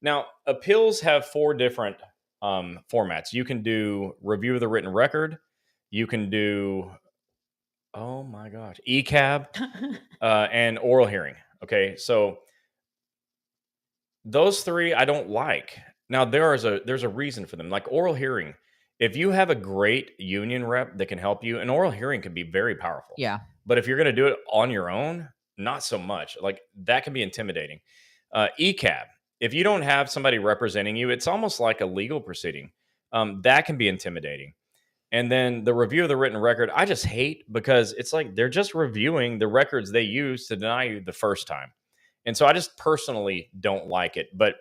Now, appeals have 4 different formats. You can do review of the written record. You can do, oh my gosh, ECAB and oral hearing. Okay, so those 3 I don't like. Now there's a reason for them. Like oral hearing, if you have a great union rep that can help you, an oral hearing can be very powerful. Yeah. But if you're going to do it on your own, not so much. Like that can be intimidating. ECAB, if you don't have somebody representing you, it's almost like a legal proceeding. That can be intimidating. And then the review of the written record, I just hate because it's like they're just reviewing the records they used to deny you the first time. And so I just personally don't like it. But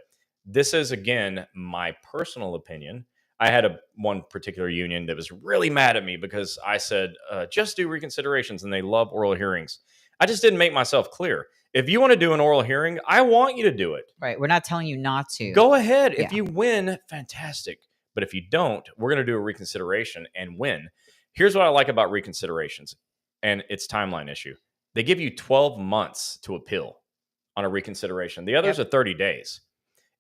this is, again, my personal opinion. I had one particular union that was really mad at me because I said, just do reconsiderations, and they love oral hearings. I just didn't make myself clear. If you want to do an oral hearing, I want you to do it. Right. We're not telling you not to. Go ahead. Yeah. If you win, fantastic. But if you don't, we're going to do a reconsideration and win. Here's what I like about reconsiderations and its timeline issue. They give you 12 months to appeal on a reconsideration. The others are 30 days.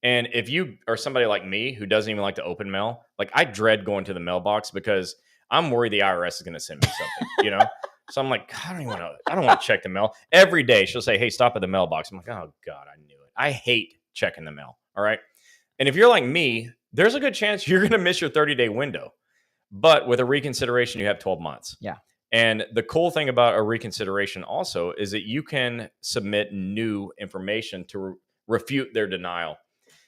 And if you are somebody like me who doesn't even like to open mail, like I dread going to the mailbox because I'm worried the IRS is going to send me something, So I'm like, I don't want to check the mail. Every day she'll say, hey, stop at the mailbox. I'm like, oh God, I knew it. I hate checking the mail. All right. And if you're like me, there's a good chance you're going to miss your 30-day window. But with a reconsideration, you have 12 months. Yeah. And the cool thing about a reconsideration also is that you can submit new information to refute their denial.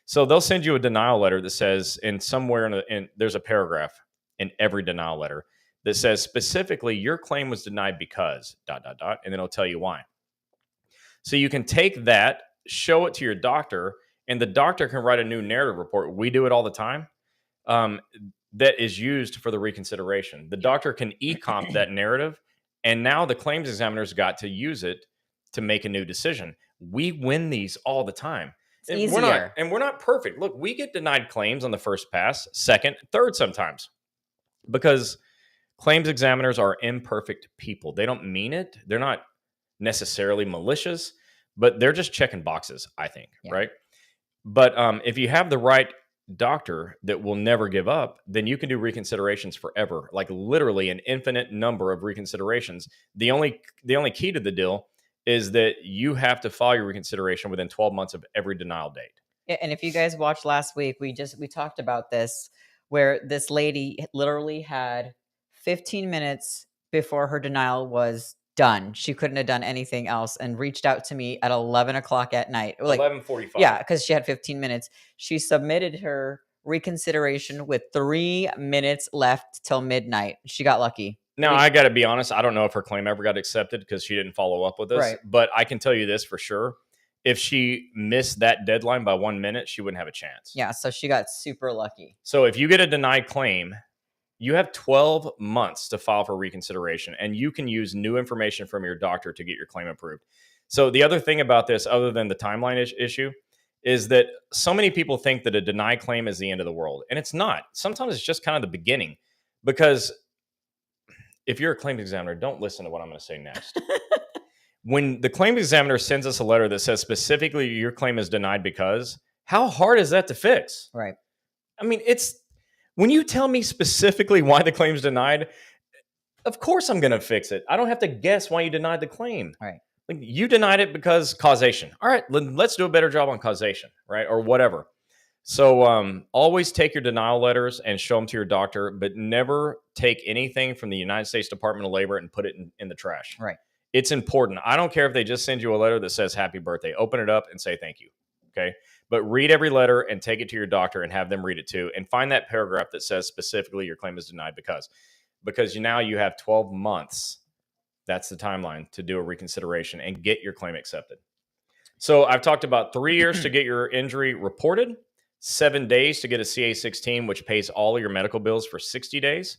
So they'll send you a denial letter that says, there's a paragraph in every denial letter that says specifically your claim was denied because ... and then it'll tell you why. So you can take that, show it to your doctor, and the doctor can write a new narrative report. We do it all the time. That is used for the reconsideration. The doctor can e-comp that narrative, and now the claims examiner's got to use it to make a new decision. We win these all the time. It's easier. We're not perfect. Look, we get denied claims on the first pass, second, third sometimes, because claims examiners are imperfect people. They don't mean it. They're not necessarily malicious, but they're just checking boxes, I think, right? But if you have the right doctor that will never give up, then you can do reconsiderations forever, like literally an infinite number of reconsiderations. The only key to the deal is that you have to file your reconsideration within 12 months of every denial date. And if you guys watched last week, we talked about this, where this lady literally had 15 minutes before her denial was done. She couldn't have done anything else and reached out to me at 11 o'clock at night. Like 11:45. Yeah, because she had 15 minutes. She submitted her reconsideration with 3 minutes left till midnight. She got lucky. Now, I got to be honest. I don't know if her claim ever got accepted because she didn't follow up with us. Right. But I can tell you this for sure. If she missed that deadline by 1 minute, she wouldn't have a chance. Yeah, so she got super lucky. So if you get a denied claim, you have 12 months to file for reconsideration, and you can use new information from your doctor to get your claim approved. So the other thing about this, other than the timeline issue, is that so many people think that a denied claim is the end of the world, and it's not. Sometimes it's just kind of the beginning, because if you're a claims examiner, don't listen to what I'm going to say next. When the claims examiner sends us a letter that says specifically your claim is denied because, how hard is that to fix? Right. I mean, when you tell me specifically why the claim's denied, of course I'm going to fix it. I don't have to guess why you denied the claim. Right. Like, you denied it because causation. All right, let's do a better job on causation, right? Or whatever. So always take your denial letters and show them to your doctor, but never take anything from the United States Department of Labor and put it in the trash. Right. It's important. I don't care if they just send you a letter that says happy birthday. Open it up and say thank you. Okay. But read every letter and take it to your doctor and have them read it too. And find that paragraph that says specifically your claim is denied because now you have 12 months. That's the timeline to do a reconsideration and get your claim accepted. So I've talked about 3 years to get your injury reported, 7 days to get a CA16, which pays all of your medical bills for 60 days.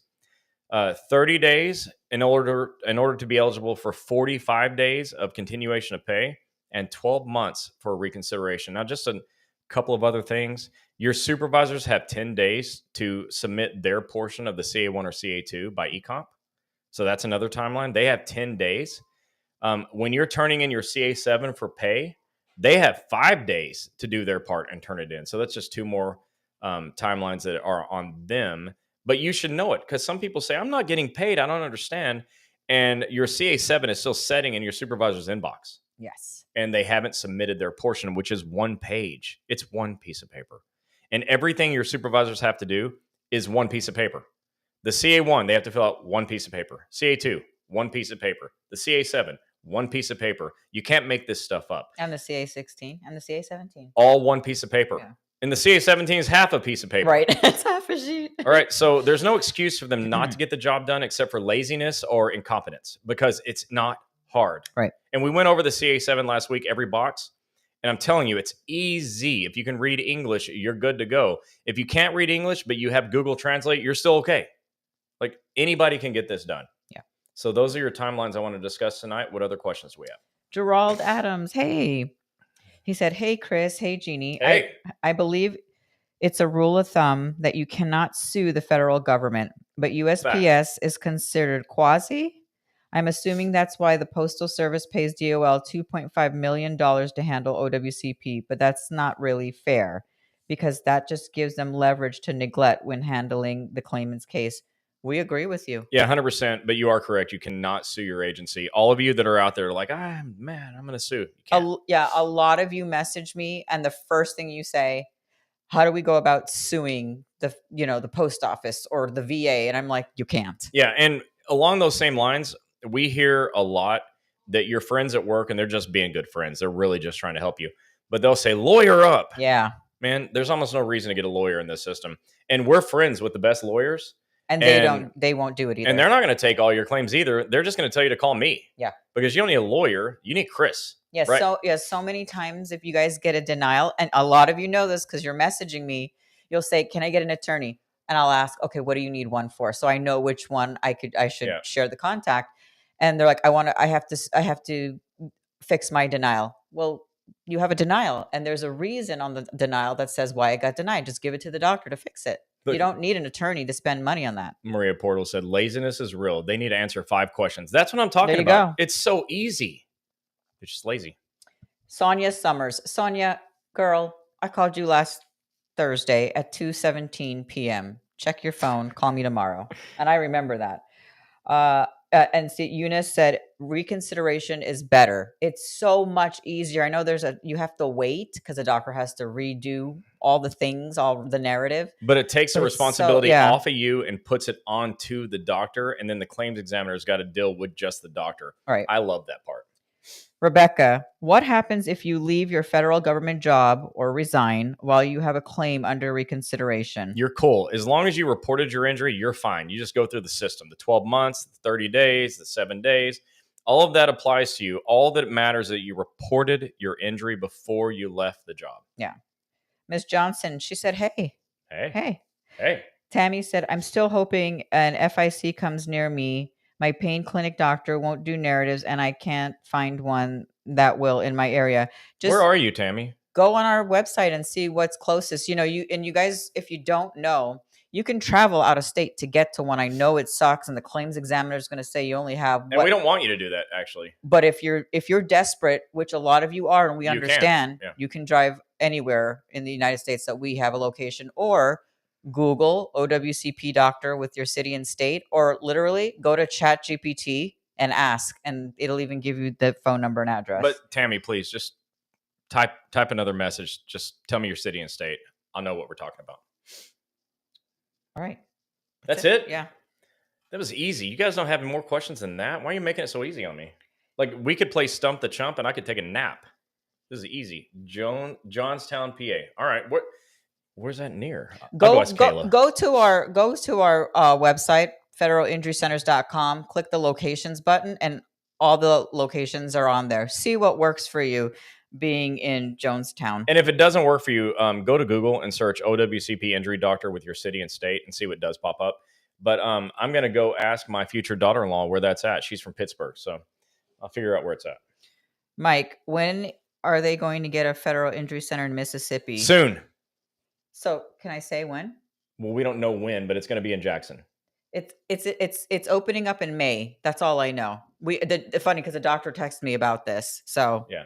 30 days in order to be eligible for 45 days of continuation of pay, and 12 months for reconsideration. Now, just a couple of other things. Your supervisors have 10 days to submit their portion of the CA1 or CA2 by eComp. So that's another timeline. They have 10 days. When you're turning in your CA7 for pay, they have 5 days to do their part and turn it in. So that's just two more timelines that are on them. But you should know it, because some people say, I'm not getting paid, I don't understand. And your CA7 is still setting in your supervisor's inbox. Yes. And they haven't submitted their portion, which is one page. It's one piece of paper. And everything your supervisors have to do is one piece of paper. The CA1, they have to fill out one piece of paper. CA2, one piece of paper. The CA7, one piece of paper. You can't make this stuff up. And the CA16 and the CA17. All one piece of paper. Yeah. And the CA17 is half a piece of paper. Right. It's half a sheet. All right. So there's no excuse for them not to get the job done except for laziness or incompetence, because it's not hard. Right. And we went over the CA7 last week, every box. And I'm telling you, it's easy. If you can read English, you're good to go. If you can't read English, but you have Google Translate, you're still okay. Like, anybody can get this done. Yeah. So those are your timelines I want to discuss tonight. What other questions do we have? Gerald Adams. Hey. He said, hey, Chris. Hey, Gini. Hey. I believe it's a rule of thumb that you cannot sue the federal government, but USPS is considered quasi. I'm assuming that's why the Postal Service pays DOL $2.5 million to handle OWCP, but that's not really fair, because that just gives them leverage to neglect when handling the claimant's case. We agree with you. Yeah, 100%. But you are correct. You cannot sue your agency. All of you that are out there are like, I'm going to sue. A lot of you message me, and the first thing you say, how do we go about suing the post office or the VA? And I'm like, you can't. Yeah. And along those same lines, we hear a lot that your friends at work, and they're just being good friends. They're really just trying to help you. But they'll say, lawyer up. Yeah. Man, there's almost no reason to get a lawyer in this system. And we're friends with the best lawyers. And they won't do it either. And they're not going to take all your claims either. They're just going to tell you to call me. Yeah. Because you don't need a lawyer. You need Chris. Yes. Right? So many times if you guys get a denial, and a lot of you know this because you're messaging me, you'll say, can I get an attorney? And I'll ask, okay, what do you need one for? So I know which one I should share the contact. And they're like, I have to fix my denial. Well, you have a denial, and there's a reason on the denial that says why it got denied. Just give it to the doctor to fix it. Look, you don't need an attorney to spend money on that. Maria Portal said, laziness is real. They need to answer 5 questions. That's what I'm talking about. Go. It's so easy. They're just lazy. Sonia Summers. Sonia, girl, I called you last Thursday at 2:17 p.m. Check your phone. Call me tomorrow. And I remember that. And Eunice said, reconsideration is better. It's so much easier. I know you have to wait because the doctor has to redo all the things, all the narrative. But it takes the responsibility off of you and puts it onto the doctor. And then the claims examiner's got to deal with just the doctor. All right. I love that part. Rebecca, what happens if you leave your federal government job or resign while you have a claim under reconsideration? You're cool. As long as you reported your injury, you're fine. You just go through the system. The 12 months, the 30 days, the 7 days, all of that applies to you. All that matters is that you reported your injury before you left the job. Yeah. Miss Johnson, she said, hey. Tammy said, I'm still hoping an FIC comes near me. My pain clinic doctor won't do narratives, and I can't find one that will in my area. Where are you, Tammy? Go on our website and see what's closest. You guys, if you don't know, you can travel out of state to get to one. I know it sucks, and the claims examiner is going to say you only have. And we don't want you to do that, actually. But if you're desperate, which a lot of you are, and we understand, you can drive anywhere in the United States that we have a location, or Google OWCP doctor with your city and state, or literally go to ChatGPT and ask, and it'll even give you the phone number and address. But Tammy, please just type another message. Just tell me your city and state. I'll know what we're talking about. All right. That's it? Yeah. That was easy. You guys don't have more questions than that? Why are you making it so easy on me? Like, we could play Stump the Chump and I could take a nap. This is easy. Johnstown, PA. All right. Where's that near? Go to our website, federalinjurycenters.com. Click the locations button, and all the locations are on there. See what works for you being in Jonestown. And if it doesn't work for you, go to Google and search OWCP injury doctor with your city and state and see what does pop up. But I'm going to go ask my future daughter-in-law where that's at. She's from Pittsburgh, so I'll figure out where it's at. Mike, when are they going to get a federal injury center in Mississippi? Soon. So can I say when? Well, we don't know when, but it's going to be in Jackson. It's opening up in May. That's all I know. Funny because the doctor texted me about this. So Yeah,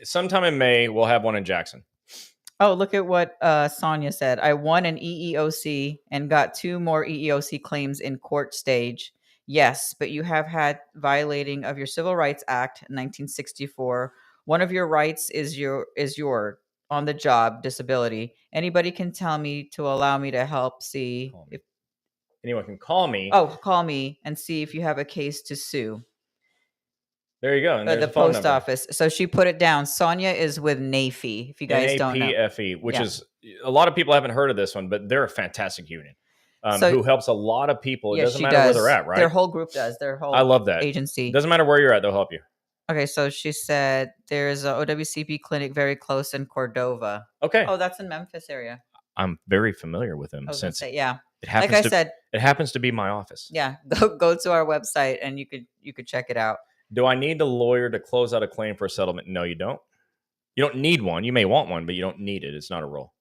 sometime in May we'll have one in Jackson. oh, look at what Sonia said. I won an EEOC and got 2 more EEOC claims in court stage. Yes, but you have had violating of your Civil Rights Act 1964. One of your rights is your on the job disability. Anybody can tell me to allow me to help see if Anyone can call me. oh, call me and see if you have a case to sue. There you go. And there's The the phone post number. office. So she put it down. Sonia is with NAFE, if you guys don't know. NAPFE, which Yeah. is a lot of people haven't heard of this one, but they're a fantastic union who helps a lot of people. It Yeah, doesn't she matter where they're at, right? Their whole group does. Their whole I love that. agency. Doesn't matter where you're at, they'll help you. Okay, so she said there's a OWCP clinic very close in Cordova. Okay. Oh, that's in Memphis area. I'm very familiar with them I was since gonna say, yeah. it happens Like I said, it happens to be my office. yeah. Go to our website and you could check it out. Do I need a lawyer to close out a claim for a settlement? No, you don't. You don't need one. You may want one, but you don't need it. It's not a rule.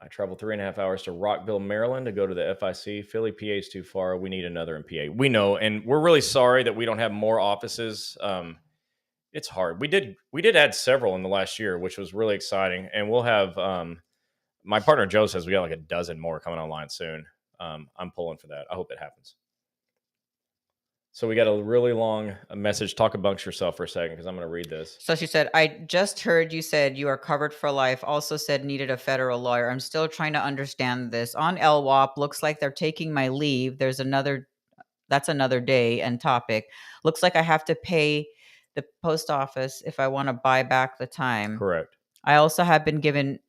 I traveled 3.5 hours to Rockville, Maryland to go to the FIC. Philly, PA is too far. We need another in PA. We know, and we're really sorry that we don't have more offices. It's hard. We did add several in the last year, which was really exciting. And we'll have my partner Joe says we got like a dozen more coming online soon. I'm pulling for that. I hope it happens. So we got a really long message. Talk amongst yourself for a second because I'm going to read this. So she said, I just heard you said you are covered for life. Also said needed a federal lawyer. I'm still trying to understand this. On LWAP, looks like they're taking my leave. That's another day and topic. Looks like I have to pay the post office if I want to buy back the time. Correct. I also have been given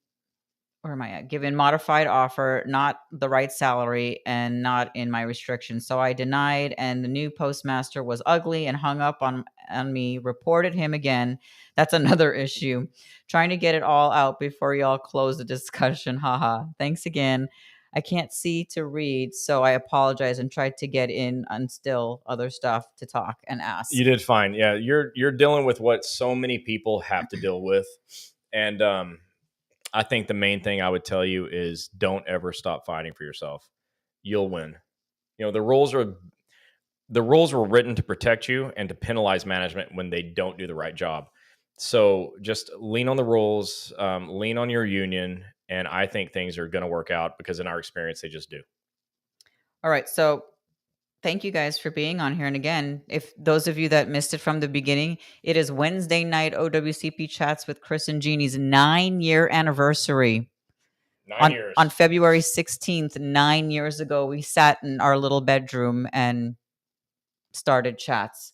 given modified offer, not the right salary and not in my restrictions. So I denied, and the new postmaster was ugly and hung up on me, reported him again. That's another issue. Trying to get it all out before y'all close the discussion. Haha. Thanks again. I can't see to read, so I apologize and tried to get in on still other stuff to talk and ask. You did fine. Yeah, you're dealing with what so many people have to deal with. And I think the main thing I would tell you is don't ever stop fighting for yourself. You'll win. You know, the rules were written to protect you and to penalize management when they don't do the right job. So just lean on the rules, lean on your union, and I think things are going to work out because in our experience, they just do. All right. So thank you guys for being on here. And again, if those of you that missed it from the beginning, it is Wednesday night OWCP Chats with Chris and Gini's 9-year anniversary. 9 years. On February 16th, 9 years ago, we sat in our little bedroom and started chats.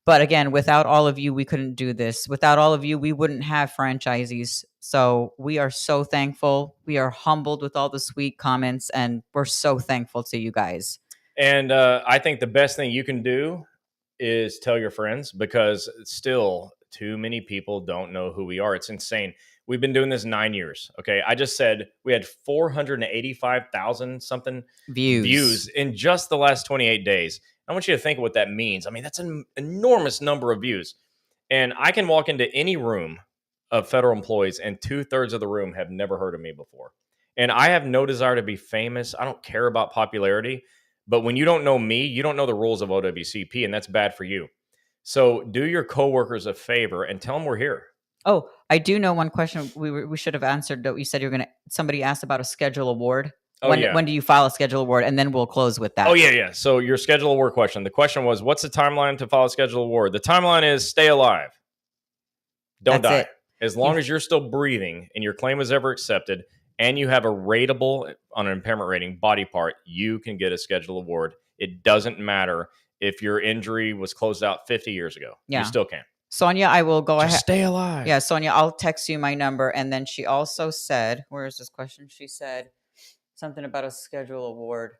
But again, without all of you, we couldn't do this. Without all of you, we wouldn't have franchisees. So we are so thankful. We are humbled with all the sweet comments, and we're so thankful to you guys. And I think the best thing you can do is tell your friends because still too many people don't know who we are. It's insane. We've been doing this 9 years. Okay. I just said we had 485,000 something views in just the last 28 days. I want you to think of what that means. I mean, that's an enormous number of views. And I can walk into any room of federal employees and 2/3 of the room have never heard of me before. And I have no desire to be famous. I don't care about popularity. But when you don't know me, you don't know the rules of OWCP, and that's bad for you. So do your coworkers a favor and tell them we're here. Oh, I do know one question we should have answered that you said you're going to. Somebody asked about a schedule award. When do you file a schedule award? And then we'll close with that. Oh, yeah. So your schedule award question. The question was, what's the timeline to file a schedule award? The timeline is stay alive. Don't die. It. As long as you're still breathing and your claim is ever accepted and you have a rateable on an impairment rating body part, you can get a schedule award. It doesn't matter if your injury was closed out 50 years ago. Yeah. You still can. Sonia, I will go ahead. Stay alive. Yeah, Sonia, I'll text you my number. And then she also said, where is this question? She said something about a schedule award.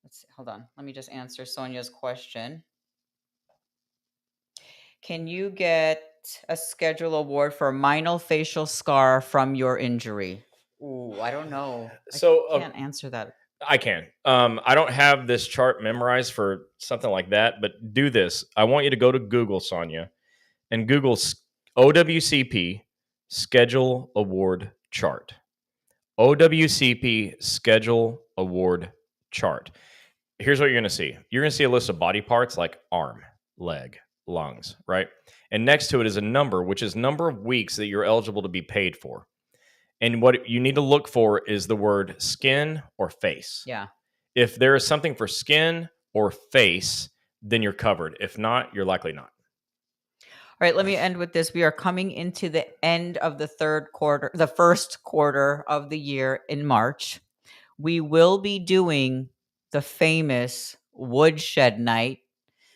Let's see, hold on. Let me just answer Sonia's question. Can you get a schedule award for minor facial scar from your injury? Ooh, I don't know. I can't answer that. I can. I don't have this chart memorized for something like that, but do this. I want you to go to Google, Sonia, and Google OWCP Schedule Award Chart. OWCP Schedule Award Chart. Here's what you're going to see. You're going to see a list of body parts like arm, leg, lungs, right? And next to it is a number, which is number of weeks that you're eligible to be paid for. And what you need to look for is the word skin or face. Yeah. If there is something for skin or face, then you're covered. If not, you're likely not. All right, let me end with this. We are coming into the end of the first quarter of the year in March. We will be doing the famous woodshed night.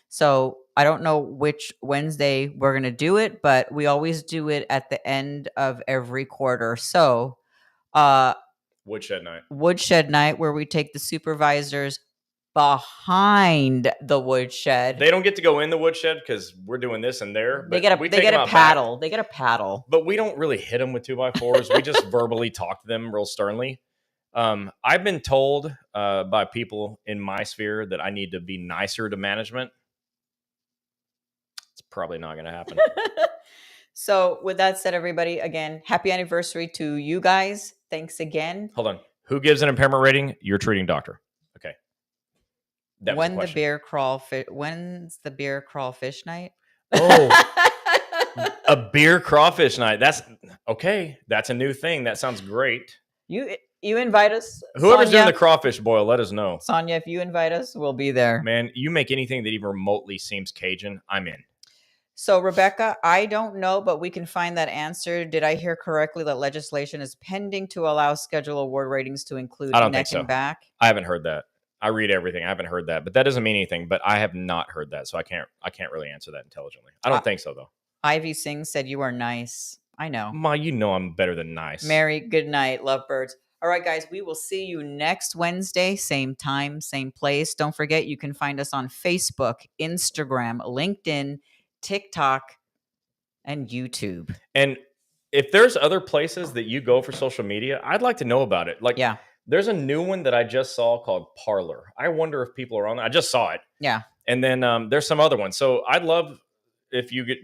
So I don't know which Wednesday we're going to do it, but we always do it at the end of every quarter. So Woodshed night. Woodshed night, where we take the supervisors behind the woodshed. They don't get to go in the woodshed because we're doing this and there. But They get a paddle. They get a paddle. But we don't really hit them with 2x4s. We just verbally talk to them real sternly. I've been told by people in my sphere that I need to be nicer to management. It's probably not going to happen. So with that said, everybody, again, happy anniversary to you guys. Thanks again. Hold on. Who gives an impairment rating? Your treating doctor. Okay. When's the beer crawfish night? Oh, a beer crawfish night. That's okay. That's a new thing. That sounds great. You invite us. Whoever's Sonia, doing the crawfish boil, let us know. Sonia, if you invite us, we'll be there. Man, you make anything that even remotely seems Cajun, I'm in. So, Rebecca, I don't know, but we can find that answer. Did I hear correctly that legislation is pending to allow schedule award ratings to include neck and back? I haven't heard that. I read everything. I haven't heard that, but that doesn't mean anything. But I have not heard that, so I can't really answer that intelligently. I don't think so, though. Ivy Singh said you are nice. I know. Ma, you know I'm better than nice. Mary, good night. Lovebirds. All right, guys, we will see you next Wednesday, same time, same place. Don't forget, you can find us on Facebook, Instagram, LinkedIn, TikTok, and YouTube. And if there's other places that you go for social media, I'd like to know about it. Like, yeah. There's a new one that I just saw called Parlor. I wonder if people are on that. I just saw it. Yeah. And then there's some other ones. So I'd love if you get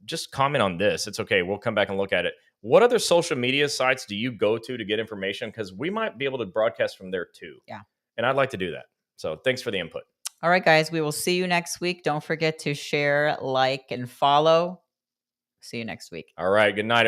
just comment on this. It's okay. We'll come back and look at it. What other social media sites do you go to get information? Because we might be able to broadcast from there too. Yeah. And I'd like to do that. So thanks for the input. All right, guys. We will see you next week. Don't forget to share, like, and follow. See you next week. All right. Good night.